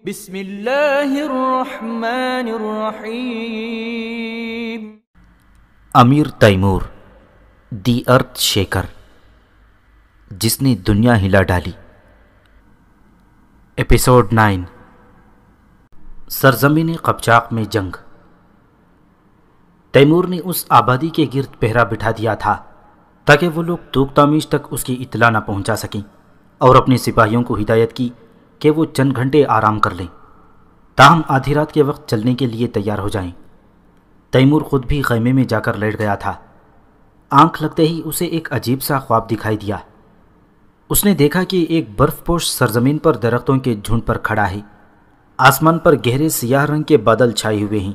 بسم اللہ الرحمن الرحیم۔ امیر تیمور، دی ارتھ شیکر، جس نے دنیا ہلا ڈالی۔ ایپیسوڈ 9، سرزمین قبچاق میں جنگ۔ تیمور نے اس آبادی کے گرد پہرا بٹھا دیا تھا تاکہ وہ لوگ توغتامیش تک اس کی اطلاع نہ پہنچا سکیں، اور اپنے سپاہیوں کو ہدایت کی کہ وہ چند گھنٹے آرام کر لیں، تاہم آدھی رات کے وقت چلنے کے لیے تیار ہو جائیں۔ تیمور خود بھی خیمے میں جا کر لیٹ گیا تھا۔ آنکھ لگتے ہی اسے ایک عجیب سا خواب دکھائی دیا۔ اس نے دیکھا کہ ایک برف پوش سرزمین پر درختوں کے جھنڈ پر کھڑا ہے۔ آسمان پر گہرے سیاہ رنگ کے بادل چھائے ہوئے ہیں،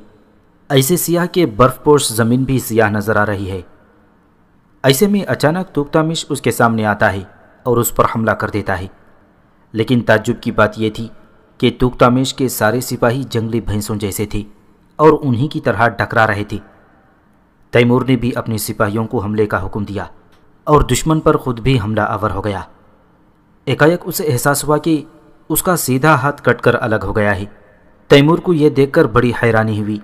ایسے سیاہ کہ برف پوش زمین بھی سیاہ نظر آ رہی ہے۔ ایسے میں اچانک توغتامیش اس کے سامنے آتا ہے اور اس پر حملہ کر دیتا ہے۔ لیکن تعجب کی بات یہ تھی کہ توغتامیش کے سارے سپاہی جنگلی بھینسوں جیسے تھے اور انہی کی طرح ڈکرا رہے تھے۔ تیمور نے بھی اپنے سپاہیوں کو حملے کا حکم دیا اور دشمن پر خود بھی حملہ آور ہو گیا۔ ایک اسے احساس ہوا کہ اس کا سیدھا ہاتھ کٹ کر الگ ہو گیا ہے۔ تیمور کو یہ دیکھ کر بڑی حیرانی ہوئی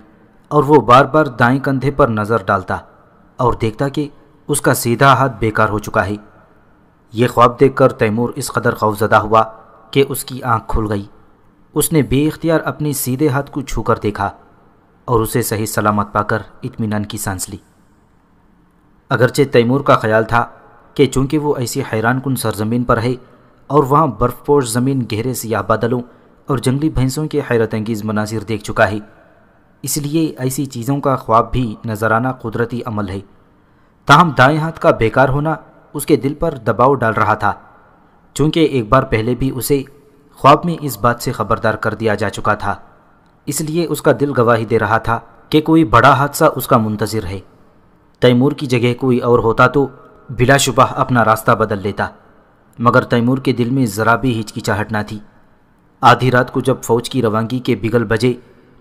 اور وہ بار بار دائیں کندھے پر نظر ڈالتا اور دیکھتا کہ اس کا سیدھا ہاتھ بیکار ہو چکا ہے۔ یہ خواب دیکھ کر تیمور اس قدر خوفزدہ ہوا کہ اس کی آنکھ کھل گئی۔ اس نے بے اختیار اپنے سیدھے ہاتھ کو چھو کر دیکھا اور اسے صحیح سلامت پا کر اطمینان کی سانس لی۔ اگرچہ تیمور کا خیال تھا کہ چونکہ وہ ایسی حیران کن سرزمین پر ہے اور وہاں برف پوش زمین گہرے سیاہ بادلوں اور جنگلی بھینسوں کے حیرت انگیز مناظر دیکھ چکا ہے، اس لیے ایسی چیزوں کا خواب بھی نظرانہ قدرتی عمل ہے، تاہم دائیں ہاتھ کا بیکار ہونا اس کے دل پر دباؤ ڈال رہا تھا، چونکہ ایک بار پہلے بھی اسے خواب میں اس بات سے خبردار کر دیا جا چکا تھا۔ اس لیے اس کا دل گواہی دے رہا تھا کہ کوئی بڑا حادثہ اس کا منتظر ہے۔ تیمور کی جگہ کوئی اور ہوتا تو بلا شبہ اپنا راستہ بدل لیتا، مگر تیمور کے دل میں ذرا بھی ہچکچاہٹ نہ تھی۔ آدھی رات کو جب فوج کی روانگی کے بگل بجے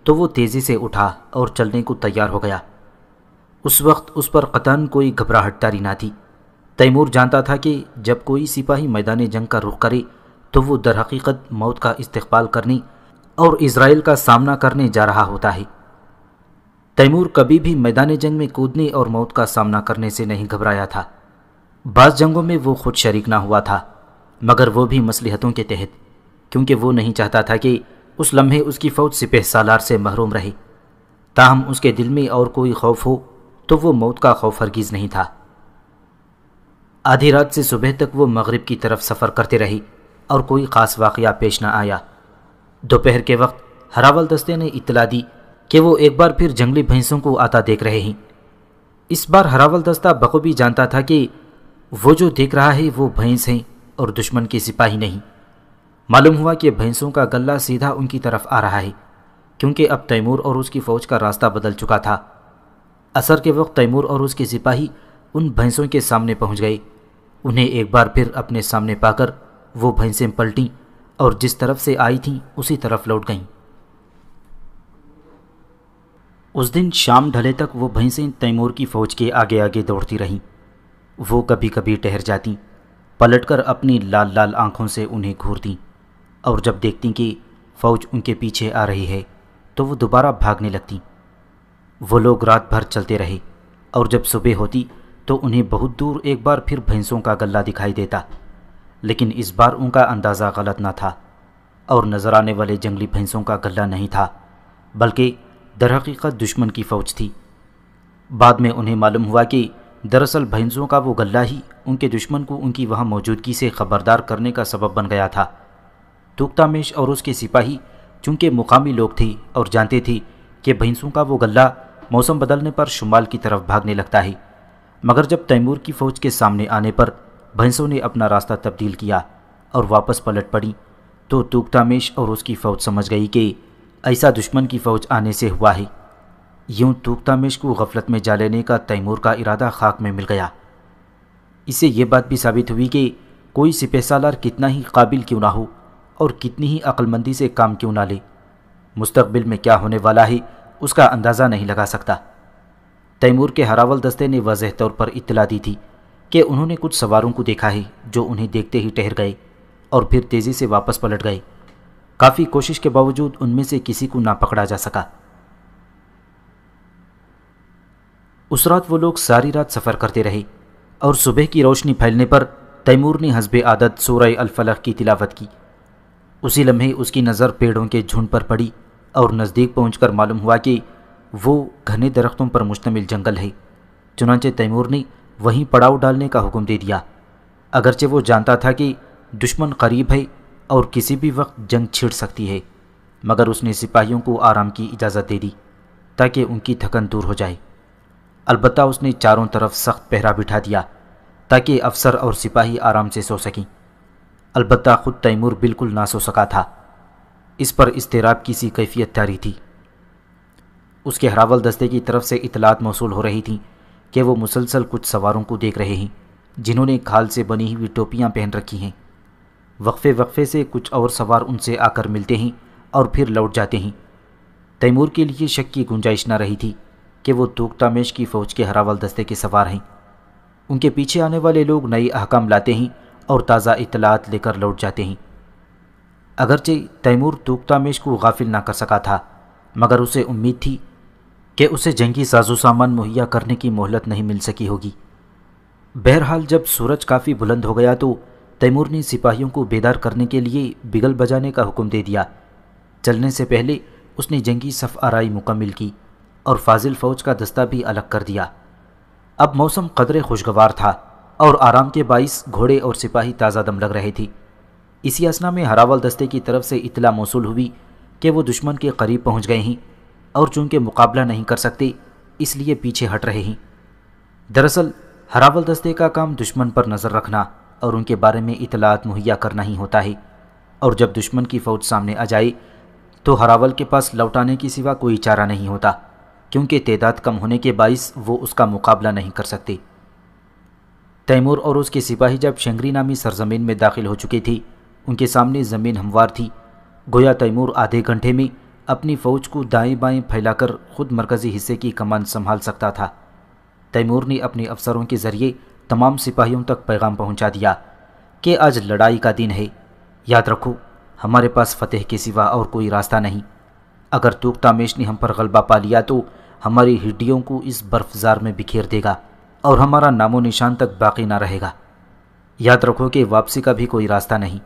تو وہ تیزی سے اٹھا اور چلنے کو تیار ہو گیا۔ اس وقت اس پر قطعاً کوئی گھبراہٹ طاری نہ تھی۔ تیمور جانتا تھا کہ جب کوئی سپاہی میدان جنگ کا رخ کرے تو وہ در حقیقت موت کا استقبال کرنے اور اسرائیل کا سامنا کرنے جا رہا ہوتا ہے۔ تیمور کبھی بھی میدان جنگ میں کودنے اور موت کا سامنا کرنے سے نہیں گھبرایا تھا۔ بعض جنگوں میں وہ خود شریک نہ ہوا تھا، مگر وہ بھی مصلحتوں کے تحت، کیونکہ وہ نہیں چاہتا تھا کہ اس لمحے اس کی فوج سپہ سالار سے محروم رہے۔ تاہم اس کے دل میں اور کوئی خوف ہو تو وہ موت کا خوف ہرگز نہیں تھا۔ آدھی رات سے صبح تک وہ مغرب کی طرف سفر کرتے رہے اور کوئی خاص واقعہ پیش نہ آیا۔ دوپہر کے وقت ہراول دستے نے اطلاع دی کہ وہ ایک بار پھر جنگلی بھینسوں کو آتا دیکھ رہے ہیں۔ اس بار ہراول دستہ بخوبی جانتا تھا کہ وہ جو دیکھ رہا ہے وہ بھینس ہیں اور دشمن کے سپاہی نہیں۔ معلوم ہوا کہ بھینسوں کا غلہ سیدھا ان کی طرف آ رہا ہے، کیونکہ اب تیمور اور اس کی فوج کا راستہ بدل چکا تھا۔ عصر کے وقت تیمور اور اس کے سپاہی ان بھینسوں کے سامنے پہنچ گئے۔ انہیں ایک بار پھر اپنے سامنے پا کر وہ بھینسیں پلٹیں اور جس طرف سے آئی تھیں اسی طرف لوٹ گئیں۔ اس دن شام ڈھلے تک وہ بھینسیں تیمور کی فوج کے آگے آگے دوڑتی رہیں۔ وہ کبھی کبھی ٹھہر جاتیں، پلٹ کر اپنی لال لال آنکھوں سے انہیں گھورتیں، اور جب دیکھتیں کہ فوج ان کے پیچھے آ رہی ہے تو وہ دوبارہ بھاگنے لگتیں۔ وہ لوگ رات بھر چلتے رہے اور جب صبح ہوتی تو انہیں بہت دور ایک بار پھر بھینسوں کا غلہ دکھائی دیتا، لیکن اس بار ان کا اندازہ غلط نہ تھا اور نظر آنے والے جنگلی بھینسوں کا غلہ نہیں تھا، بلکہ در حقیقت دشمن کی فوج تھی۔ بعد میں انہیں معلوم ہوا کہ دراصل بھینسوں کا وہ غلہ ہی ان کے دشمن کو ان کی وہاں موجودگی سے خبردار کرنے کا سبب بن گیا تھا۔ توغتامیش اور اس کے سپاہی چونکہ مقامی لوگ تھے اور جانتے تھے کہ بھینسوں کا وہ غلہ موسم بدلنے پر شمال کی طرف بھاگنے لگتا ہے، مگر جب تیمور کی فوج کے سامنے آنے پر بھینسوں نے اپنا راستہ تبدیل کیا اور واپس پلٹ پڑیں تو توغتامیش اور اس کی فوج سمجھ گئی کہ ایسا دشمن کی فوج آنے سے ہوا ہے۔ یوں توغتامیش کو غفلت میں جا لینے کا تیمور کا ارادہ خاک میں مل گیا۔ اس سے یہ بات بھی ثابت ہوئی کہ کوئی سپہ سالار کتنا ہی قابل کیوں نہ ہو اور کتنی ہی عقل مندی سے کام کیوں نہ لے، مستقبل میں کیا ہونے والا ہے اس کا اندازہ نہیں لگا سکتا۔ تیمور کے ہراول دستے نے واضح طور پر اطلاع دی تھی کہ انہوں نے کچھ سواروں کو دیکھا ہے جو انہیں دیکھتے ہی ٹھہر گئے اور پھر تیزی سے واپس پلٹ گئے۔ کافی کوشش کے باوجود ان میں سے کسی کو نہ پکڑا جا سکا۔ اس رات وہ لوگ ساری رات سفر کرتے رہے اور صبح کی روشنی پھیلنے پر تیمور نے حسب عادت سورہ الفلق کی تلاوت کی۔ اسی لمحے اس کی نظر پیڑوں کے جھنڈ پر پڑی اور نزدیک پہنچ کر معلوم ہوا کہ وہ گھنے درختوں پر مشتمل جنگل ہے۔ چنانچہ تیمور نے وہیں پڑاؤ ڈالنے کا حکم دے دیا، اگرچہ وہ جانتا تھا کہ دشمن قریب ہے اور کسی بھی وقت جنگ چھڑ سکتی ہے، مگر اس نے سپاہیوں کو آرام کی اجازت دے دی تاکہ ان کی تھکن دور ہو جائے۔ البتہ اس نے چاروں طرف سخت پہرا بٹھا دیا تاکہ افسر اور سپاہی آرام سے سو سکیں۔ البتہ خود تیمور بالکل نہ سو سکا تھا، اس پر اضطراب کی سی کیفیت طاری تھی۔ اس کے ہراول دستے کی طرف سے اطلاعات موصول ہو رہی تھیں کہ وہ مسلسل کچھ سواروں کو دیکھ رہے ہیں جنہوں نے کھال سے بنی ہوئی ٹوپیاں پہن رکھی ہیں۔ وقفے وقفے سے کچھ اور سوار ان سے آ کر ملتے ہیں اور پھر لوٹ جاتے ہیں۔ تیمور کے لیے شک کی گنجائش نہ رہی تھی کہ وہ توغتامیش کی فوج کے ہراول دستے کے سوار ہیں۔ ان کے پیچھے آنے والے لوگ نئے احکام لاتے ہیں اور تازہ اطلاعات لے کر لوٹ جاتے ہیں۔ اگرچہ تیمور توغتامیش کو غافل نہ کر سکا تھا، مگر اسے امید تھی کہ اسے جنگی ساز و سامان مہیا کرنے کی مہلت نہیں مل سکی ہوگی۔ بہرحال جب سورج کافی بلند ہو گیا تو تیمور نے سپاہیوں کو بیدار کرنے کے لیے بگل بجانے کا حکم دے دیا۔ چلنے سے پہلے اس نے جنگی صف آرائی مکمل کی اور فاضل فوج کا دستہ بھی الگ کر دیا۔ اب موسم قدرے خوشگوار تھا اور آرام کے باعث گھوڑے اور سپاہی تازہ دم لگ رہے تھے۔ اسی اثنا میں ہراول دستے کی طرف سے اطلاع موصول ہوئی کہ وہ دشمن کے قریب پہنچ گئے ہیں اور چونکہ مقابلہ نہیں کر سکتے اس لیے پیچھے ہٹ رہے ہیں۔ دراصل ہراول دستے کا کام دشمن پر نظر رکھنا اور ان کے بارے میں اطلاعات مہیا کرنا ہی ہوتا ہے، اور جب دشمن کی فوج سامنے آ جائے تو ہراول کے پاس لوٹانے کی سوا کوئی چارہ نہیں ہوتا، کیونکہ تعداد کم ہونے کے باعث وہ اس کا مقابلہ نہیں کر سکتے۔ تیمور اور اس کے سپاہی جب شنگری نامی سرزمین میں داخل ہو چکے تھے، ان کے سامنے زمین ہموار تھی، گویا تیمور آدھے گھنٹے میں اپنی فوج کو دائیں بائیں پھیلا کر خود مرکزی حصے کی کمان سنبھال سکتا تھا۔ تیمور نے اپنے افسروں کے ذریعے تمام سپاہیوں تک پیغام پہنچا دیا کہ آج لڑائی کا دن ہے، یاد رکھو ہمارے پاس فتح کے سوا اور کوئی راستہ نہیں۔ اگر توغتامیش نے ہم پر غلبہ پا لیا تو ہماری ہڈیوں کو اس برفزار میں بکھیر دے گا اور ہمارا نام و نشان تک باقی نہ رہے گا۔ یاد رکھو کہ واپسی کا بھی کوئی راستہ نہیں،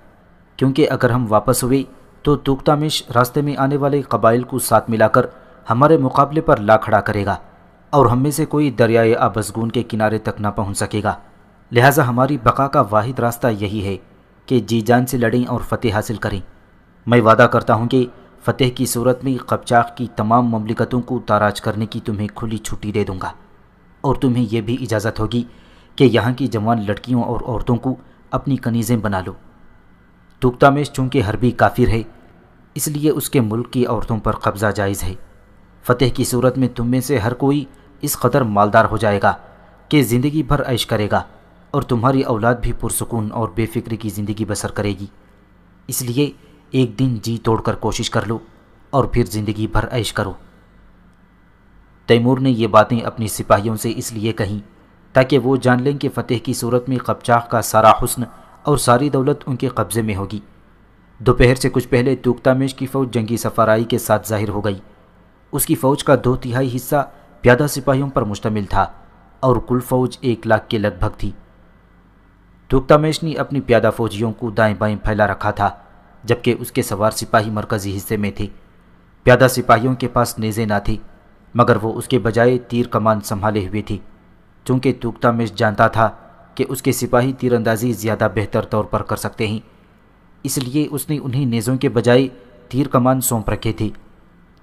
کیونکہ اگر ہم واپس ہوئے تو توغتامیش راستے میں آنے والے قبائل کو ساتھ ملا کر ہمارے مقابلے پر لا کھڑا کرے گا اور ہم میں سے کوئی دریائے آبزگون کے کنارے تک نہ پہنچ سکے گا۔ لہٰذا ہماری بقا کا واحد راستہ یہی ہے کہ جی جان سے لڑیں اور فتح حاصل کریں۔ میں وعدہ کرتا ہوں کہ فتح کی صورت میں قبچاق کی تمام مملکتوں کو تاراج کرنے کی تمہیں کھلی چھٹی دے دوں گا، اور تمہیں یہ بھی اجازت ہوگی کہ یہاں کی جوان لڑکیوں اور عورتوں کو اپنی کنیزیں بنا لو۔ توغتامیش چونکہ حربی کافر ہے، اس لیے اس کے ملک کی عورتوں پر قبضہ جائز ہے۔ فتح کی صورت میں تم میں سے ہر کوئی اس قدر مالدار ہو جائے گا کہ زندگی بھر عیش کرے گا، اور تمہاری اولاد بھی پرسکون اور بے فکری کی زندگی بسر کرے گی۔ اس لیے ایک دن جی توڑ کر کوشش کر لو اور پھر زندگی بھر عیش کرو۔ تیمور نے یہ باتیں اپنی سپاہیوں سے اس لیے کہیں تاکہ وہ جان لیں کہ فتح کی صورت میں قبچاق کا سارا حسن اور ساری دولت ان کے قبضے میں ہوگی۔ دوپہر سے کچھ پہلے توغتامیش کی فوج جنگی سفارائی کے ساتھ ظاہر ہو گئی۔ اس کی فوج کا 2/3 حصہ پیادہ سپاہیوں پر مشتمل تھا اور کل فوج 1 لاکھ کے لگ بھگ تھی۔ توغتامیش نے اپنی پیادہ فوجیوں کو دائیں بائیں پھیلا رکھا تھا، جبکہ اس کے سوار سپاہی مرکزی حصے میں تھے۔ پیادہ سپاہیوں کے پاس نیزے نہ تھے، مگر وہ اس کے بجائے تیر کمان سنبھالے ہوئے تھے، چونکہ توغتامیش جانتا تھا کہ اس کے سپاہی تیر اندازی زیادہ بہتر طور پر کر سکتے ہیں، اس لیے اس نے انہیں نیزوں کے بجائے تیر کمان سونپ رکھے تھے۔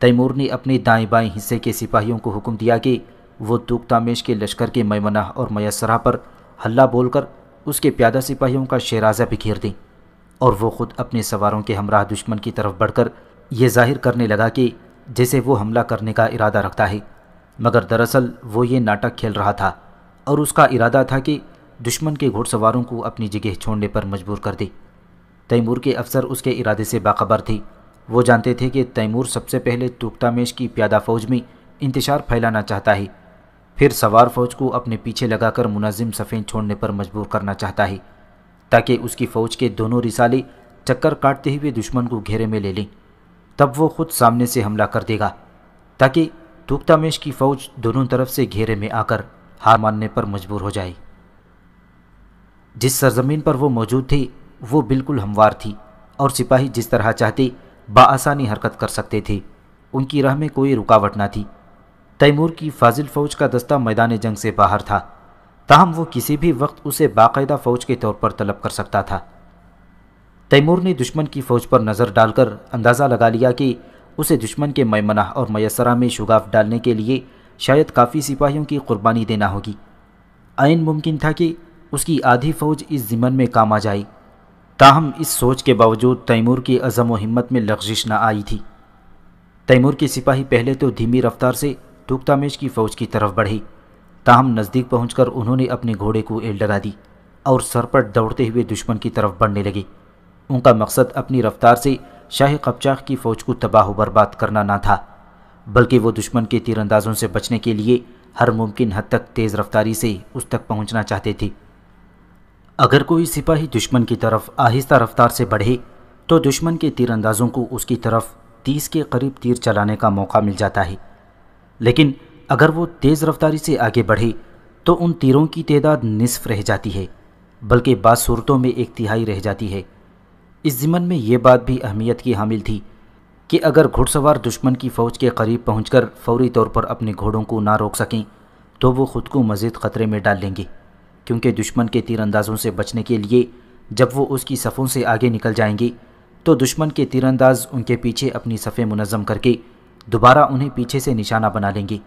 تیمور نے اپنے دائیں بائیں حصے کے سپاہیوں کو حکم دیا کہ وہ توغتامیش کے لشکر کے میمنہ اور میسرہ پر ہلہ بول کر اس کے پیادہ سپاہیوں کا شیرازہ بکھیر دیں، اور وہ خود اپنے سواروں کے ہمراہ دشمن کی طرف بڑھ کر یہ ظاہر کرنے لگا کہ جیسے وہ حملہ کرنے کا ارادہ رکھتا ہے، مگر دراصل وہ یہ ناٹک کھیل رہا تھا اور اس کا ارادہ تھا کہ دشمن کے گھوڑ سواروں کو اپنی جگہ چھوڑنے پر مجبور کر دے۔ تیمور کے افسر اس کے ارادے سے باخبر تھے۔ وہ جانتے تھے کہ تیمور سب سے پہلے توغتامیش کی پیادہ فوج میں انتشار پھیلانا چاہتا ہے، پھر سوار فوج کو اپنے پیچھے لگا کر منظم صفیں چھوڑنے پر مجبور کرنا چاہتا ہے، تاکہ اس کی فوج کے دونوں رسالے چکر کاٹتے ہوئے دشمن کو گھیرے میں لے لیں، تب وہ خود سامنے سے حملہ کر دے گا تاکہ توکتامش کی فوج دونوں طرف سے گھیرے میں آ کر ہار ماننے پر مجبور ہو جائے۔ جس سرزمین پر وہ موجود تھے وہ بالکل ہموار تھی اور سپاہی جس طرح چاہتے بآسانی حرکت کر سکتے تھے، ان کی راہ میں کوئی رکاوٹ نہ تھی۔ تیمور کی فاضل فوج کا دستہ میدان جنگ سے باہر تھا، تاہم وہ کسی بھی وقت اسے باقاعدہ فوج کے طور پر طلب کر سکتا تھا۔ تیمور نے دشمن کی فوج پر نظر ڈال کر اندازہ لگا لیا کہ اسے دشمن کے میمنہ اور میسرہ میں شگاف ڈالنے کے لیے شاید کافی سپاہیوں کی قربانی دینا ہوگی۔ عین ممکن تھا کہ اس کی آدھی فوج اس ضمن میں کام آ جائے، تاہم اس سوچ کے باوجود تیمور کی عزم و ہمت میں لغزش نہ آئی تھی۔ تیمور کے سپاہی پہلے تو دھیمی رفتار سے توکتامش کی فوج کی طرف بڑھے، تاہم نزدیک پہنچ کر انہوں نے اپنے گھوڑے کو ایل لگا دی اور سرپٹ دوڑتے ہوئے دشمن کی طرف بڑھنے لگے۔ ان کا مقصد اپنی رفتار سے شاہ قپچاق کی فوج کو تباہ و برباد کرنا نہ تھا، بلکہ وہ دشمن کے تیر اندازوں سے بچنے کے لیے ہر ممکن حد تک تیز رفتاری سے اس تک پہنچنا چاہتے تھے۔ اگر کوئی سپاہی دشمن کی طرف آہستہ رفتار سے بڑھے تو دشمن کے تیر اندازوں کو اس کی طرف 30 کے قریب تیر چلانے کا موقع مل جاتا ہے، لیکن اگر وہ تیز رفتاری سے آگے بڑھے تو ان تیروں کی تعداد نصف رہ جاتی ہے، بلکہ بعض صورتوں میں 1/3 رہ جاتی ہے۔ اس ضمن میں یہ بات بھی اہمیت کی حامل تھی کہ اگر گھڑ سوار دشمن کی فوج کے قریب پہنچ کر فوری طور پر اپنے گھوڑوں کو نہ روک سکیں تو وہ خود کو مزید خطرے میں ڈال لیں گے، کیونکہ دشمن کے تیر اندازوں سے بچنے کے لیے جب وہ اس کی صفوں سے آگے نکل جائیں گے تو دشمن کے تیر انداز ان کے پیچھے اپنی صفیں منظم کر کے دوبارہ انہیں پیچھے سے نشانہ بنا لیں گے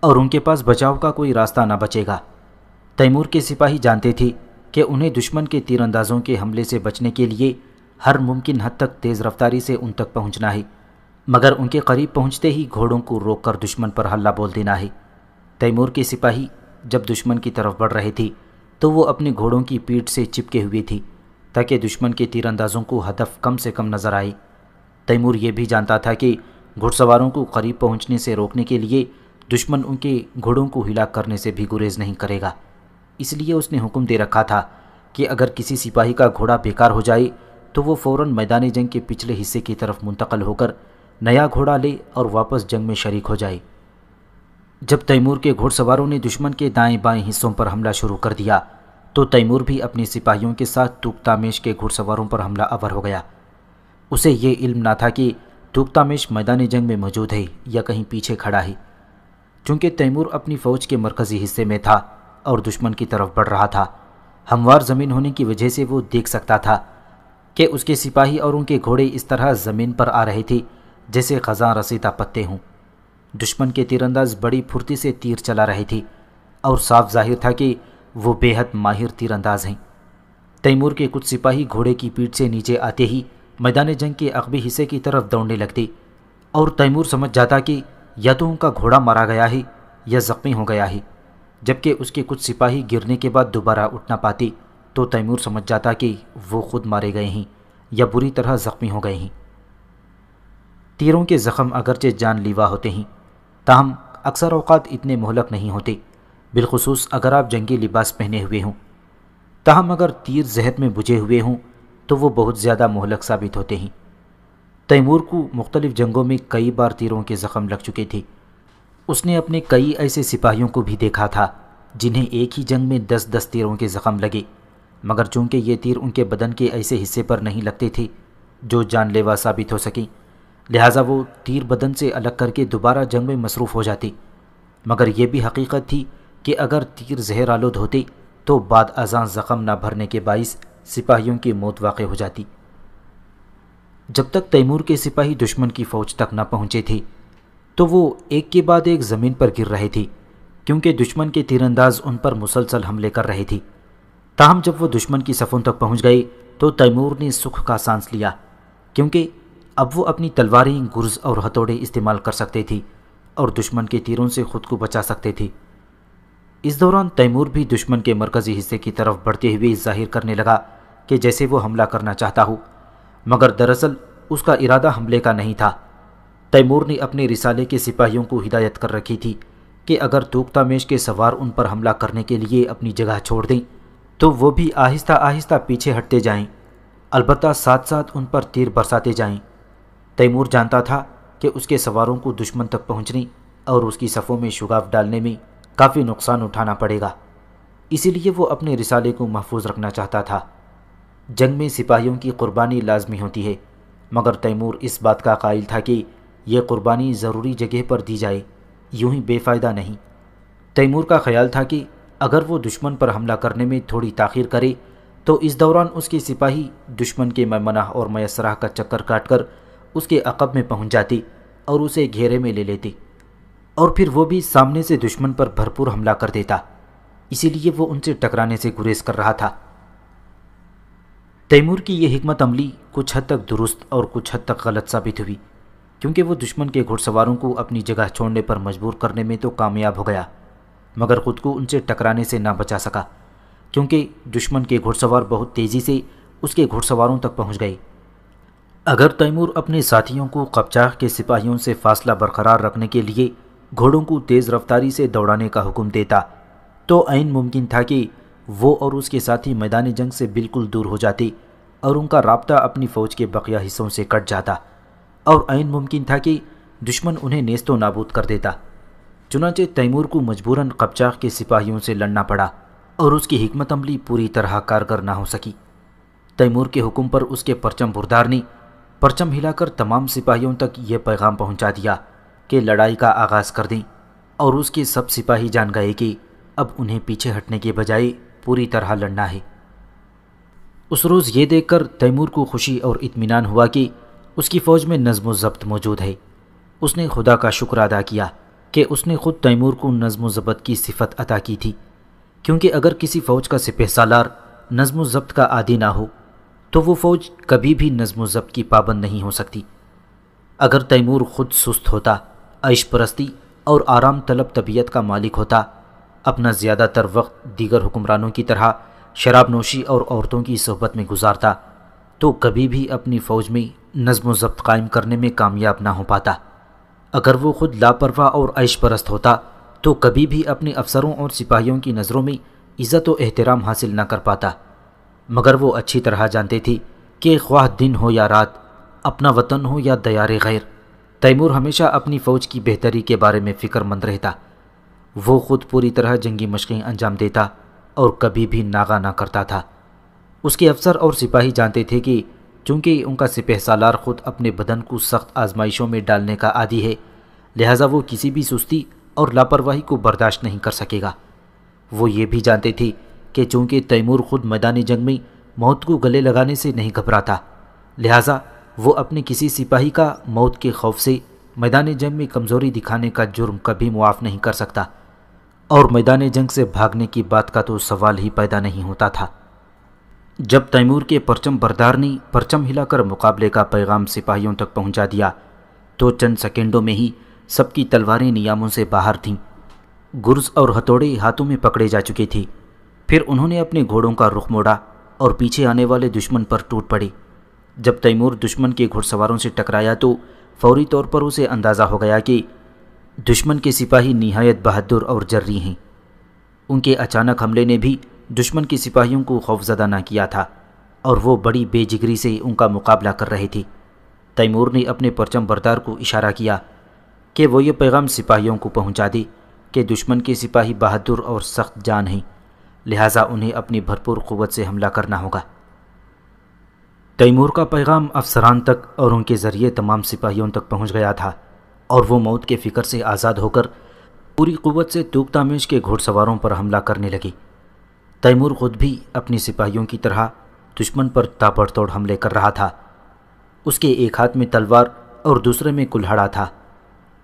اور ان کے پاس بچاؤ کا کوئی راستہ نہ بچے گا۔ تیمور کے سپاہی جانتے تھے کہ انہیں دشمن کے تیر اندازوں کے حملے سے بچنے کے لیے ہر ممکن حد تک تیز رفتاری سے ان تک پہنچنا ہے، مگر ان کے قریب پہنچتے ہی گھوڑوں کو روک کر دشمن پر حلہ بول دینا ہے۔ تیمور کے سپاہی جب دشمن کی طرف بڑھ رہے تھے تو وہ اپنے گھوڑوں کی پیٹھ سے چپکے ہوئے تھے تاکہ دشمن کے تیر اندازوں کو ہدف کم سے کم نظر آئے۔ تیمور یہ بھی جانتا تھا کہ گھڑ سواروں کو قریب پہنچنے سے روکنے کے لیے دشمن ان کے گھوڑوں کو ہلاک کرنے سے بھی گریز نہیں کرے گا، اس لیے اس نے حکم دے رکھا تھا کہ اگر کسی سپاہی کا گھوڑا بیکار ہو جائے تو وہ فوراً میدان جنگ کے پچھلے حصے کی طرف منتقل ہو کر نیا گھوڑا لے اور واپس جنگ میں شریک ہو جائے۔ جب تیمور کے گھوڑ سواروں نے دشمن کے دائیں بائیں حصوں پر حملہ شروع کر دیا تو تیمور بھی اپنے سپاہیوں کے ساتھ توکتامش کے گھوڑ سواروں پر حملہ آور ہو گیا۔ اسے یہ علم نہ تھا کہ توکتامش میدان جنگ میں موجود ہے یا کہیں پیچھے کھڑا ہے۔ چونکہ تیمور اپنی فوج کے مرکزی حصے میں تھا اور دشمن کی طرف بڑھ رہا تھا، ہموار زمین ہونے کی وجہ سے وہ دیکھ سکتا تھا کہ اس کے سپاہی اور ان کے گھوڑے اس طرح زمین پر آ رہے تھے جیسے خزاں رسیدہ پتے ہوں۔ دشمن کے تیر انداز بڑی پھرتی سے تیر چلا رہے تھے اور صاف ظاہر تھا کہ وہ بے حد ماہر تیر انداز ہیں۔ تیمور کے کچھ سپاہی گھوڑے کی پیٹھ سے نیچے آتے ہی میدان جنگ کے عقبی حصے کی طرف دوڑنے لگتے اور تیمور سمجھ جاتا کہ یا تو ان کا گھوڑا مارا گیا ہے یا زخمی ہو گیا ہے، جبکہ اس کے کچھ سپاہی گرنے کے بعد دوبارہ اٹھ نہ پاتے تو تیمور سمجھ جاتا کہ وہ خود مارے گئے ہیں یا بری طرح زخمی ہو گئے ہیں۔ تیروں کے زخم اگرچہ جان لیوا ہوتے ہیں، تاہم اکثر اوقات اتنے مہلک نہیں ہوتے، بالخصوص اگر آپ جنگی لباس پہنے ہوئے ہوں۔ تاہم اگر تیر زہر میں بجھے ہوئے ہوں تو وہ بہت زیادہ مہلک ثابت ہوتے ہیں۔ تیمور کو مختلف جنگوں میں کئی بار تیروں کے زخم لگ چکے تھے۔ اس نے اپنے کئی ایسے سپاہیوں کو بھی دیکھا تھا جنہیں ایک ہی جنگ میں 10 تیروں کے زخم لگے، مگر چونکہ یہ تیر ان کے بدن کے ایسے حصے پر نہیں لگتے تھے جو جان لیوا ثابت ہو سکیں، لہٰذا وہ تیر بدن سے الگ کر کے دوبارہ جنگ میں مصروف ہو جاتے۔ مگر یہ بھی حقیقت تھی کہ اگر تیر زہر آلود ہوتے تو بعد ازاں زخم نہ بھرنے کے باعث سپاہیوں کی موت واقع ہو جاتی۔ جب تک تیمور کے سپاہی دشمن کی فوج تک نہ پہنچے تھے تو وہ ایک کے بعد ایک زمین پر گر رہے تھے، کیونکہ دشمن کے تیر انداز ان پر مسلسل حملے کر رہے تھے۔ تاہم جب وہ دشمن کی صفوں تک پہنچ گئے تو تیمور نے سکھ کا سانس لیا، کیونکہ اب وہ اپنی تلواریں، گرز اور ہتھوڑے استعمال کر سکتے تھے اور دشمن کے تیروں سے خود کو بچا سکتے تھے۔ اس دوران تیمور بھی دشمن کے مرکزی حصے کی طرف بڑھتے ہوئے ظاہر کرنے لگا کہ جیسے وہ حملہ کرنا چاہتا ہو، مگر دراصل اس کا ارادہ حملے کا نہیں تھا۔ تیمور نے اپنے رسالے کے سپاہیوں کو ہدایت کر رکھی تھی کہ اگر توکتامش کے سوار ان پر حملہ کرنے کے لیے اپنی جگہ چھوڑ دیں تو وہ بھی آہستہ آہستہ پیچھے ہٹتے جائیں۔ البتہ ساتھ ساتھ ان پر تیر برساتے جائیں۔ تیمور جانتا تھا کہ اس کے سواروں کو دشمن تک پہنچنے اور اس کی صفوں میں شگاف ڈالنے میں کافی نقصان اٹھانا پڑے گا، اسی لیے وہ اپنے رسالے کو محفوظ رکھنا چاہتا تھا۔ جنگ میں سپاہیوں کی قربانی لازمی ہوتی ہے، مگر تیمور اس بات کا قائل تھا کہ یہ قربانی ضروری جگہ پر دی جائے، یوں ہی بے فائدہ نہیں۔ تیمور کا خیال تھا کہ اگر وہ دشمن پر حملہ کرنے میں تھوڑی تاخیر کرے تو اس دوران اس کے سپاہی دشمن کے میمنہ اور میسرہ کا چکر کاٹ کر اس کے عقب میں پہنچ جاتے اور اسے گھیرے میں لے لیتے، اور پھر وہ بھی سامنے سے دشمن پر بھرپور حملہ کر دیتا، اسی لیے وہ ان سے ٹکرانے سے گریز کر رہا تھا۔ تیمور کی یہ حکمت عملی کچھ حد تک درست اور کچھ حد تک غلط ثابت ہوئی، کیونکہ وہ دشمن کے گھڑ سواروں کو اپنی جگہ چھوڑنے پر مجبور کرنے میں تو کامیاب ہو گیا، مگر خود کو ان سے ٹکرانے سے نہ بچا سکا، کیونکہ دشمن کے گھڑ سوار بہت تیزی سے اس کے گھڑ سواروں تک پہنچ گئے۔ اگر تیمور اپنے ساتھیوں کو قبچاق کے سپاہیوں سے فاصلہ برقرار رکھنے کے لیے گھوڑوں کو تیز رفتاری سے دوڑانے کا حکم دیتا تو عین ممکن تھا کہ وہ اور اس کے ساتھی میدان جنگ سے بالکل دور ہو جاتے اور ان کا رابطہ اپنی فوج کے بقیہ حصوں سے کٹ جاتا، اور عین ممکن تھا کہ دشمن انہیں نیست و نابود کر دیتا۔ چنانچہ تیمور کو مجبوراً قبچاق کے سپاہیوں سے لڑنا پڑا اور اس کی حکمت عملی پوری طرح کارگر نہ ہو سکی۔ تیمور کے حکم پر اس کے پرچم بردار نے پرچم ہلا کر تمام سپاہیوں تک یہ پیغام پہنچا دیا کہ لڑائی کا آغاز کر دیں، اور اس کے سب سپاہی جان گئے کہ اب انہیں پیچھے ہٹنے کے بجائے پوری طرح لڑنا ہے۔ اس روز یہ دیکھ کر تیمور کو خوشی اور اطمینان ہوا کہ اس کی فوج میں نظم و ضبط موجود ہے۔ اس نے خدا کا شکر ادا کیا کہ اس نے خود تیمور کو نظم و ضبط کی صفت عطا کی تھی، کیونکہ اگر کسی فوج کا سپہ سالار نظم و ضبط کا عادی نہ ہو تو وہ فوج کبھی بھی نظم و ضبط کی پابند نہیں ہو سکتی۔ اگر تیمور خود سست ہوتا، عیش پرستی اور آرام طلب طبیعت کا مالک ہوتا، اپنا زیادہ تر وقت دیگر حکمرانوں کی طرح شراب نوشی اور عورتوں کی صحبت میں گزارتا، تو کبھی بھی اپنی فوج میں نظم و ضبط قائم کرنے میں کامیاب نہ ہو پاتا۔ اگر وہ خود لاپرواہ اور عیش پرست ہوتا تو کبھی بھی اپنے افسروں اور سپاہیوں کی نظروں میں عزت و احترام حاصل نہ کر پاتا۔ مگر وہ اچھی طرح جانتے تھے کہ خواہ دن ہو یا رات، اپنا وطن ہو یا دیار غیر، تیمور ہمیشہ اپنی فوج کی بہتری کے بارے میں فکر مند رہتا۔ وہ خود پوری طرح جنگی مشقیں انجام دیتا اور کبھی بھی ناغہ نہ کرتا تھا۔ اس کے افسر اور سپاہی جانتے تھے کہ چونکہ ان کا سپہ سالار خود اپنے بدن کو سخت آزمائشوں میں ڈالنے کا عادی ہے، لہٰذا وہ کسی بھی سستی اور لاپرواہی کو برداشت نہیں کر سکے گا۔ وہ یہ بھی جانتے تھے کہ چونکہ تیمور خود میدان جنگ میں موت کو گلے لگانے سے نہیں گھبراتا، لہٰذا وہ اپنے کسی سپاہی کا موت کے خوف سے میدان جنگ میں کمزوری دکھانے کا جرم کبھی معاف نہیں کر سکتا، اور میدان جنگ سے بھاگنے کی بات کا تو سوال ہی پیدا نہیں ہوتا تھا۔ جب تیمور کے پرچم بردار نے پرچم ہلا کر مقابلے کا پیغام سپاہیوں تک پہنچا دیا تو چند سیکنڈوں میں ہی سب کی تلواریں نیاموں سے باہر تھیں، گرز اور ہتھوڑے ہاتھوں میں پکڑے جا چکے تھے۔ پھر انہوں نے اپنے گھوڑوں کا رخ موڑا اور پیچھے آنے والے دشمن پر ٹوٹ پڑے۔ جب تیمور دشمن کے گھڑ سواروں سے ٹکرایا تو فوری طور پر اسے اندازہ ہو گیا کہ دشمن کے سپاہی نہایت بہادر اور جری ہیں۔ ان کے اچانک حملے نے بھی دشمن کے سپاہیوں کو خوفزدہ نہ کیا تھا، اور وہ بڑی بے جگری سے ان کا مقابلہ کر رہے تھے۔ تیمور نے اپنے پرچم بردار کو اشارہ کیا کہ وہ یہ پیغام سپاہیوں کو پہنچا دے کہ دشمن کے سپاہی بہادر اور سخت جان ہیں، لہٰذا انہیں اپنی بھرپور قوت سے حملہ کرنا ہوگا۔ تیمور کا پیغام افسران تک اور ان کے ذریعے تمام سپاہیوں تک پہنچ گیا تھا، اور وہ موت کے فکر سے آزاد ہو کر پوری قوت سے توک تامیش کے گھوڑ سواروں پر حملہ کرنے لگے۔ تیمور خود بھی اپنی سپاہیوں کی طرح دشمن پر تابڑ توڑ حملے کر رہا تھا۔ اس کے ایک ہاتھ میں تلوار اور دوسرے میں کلہاڑا تھا۔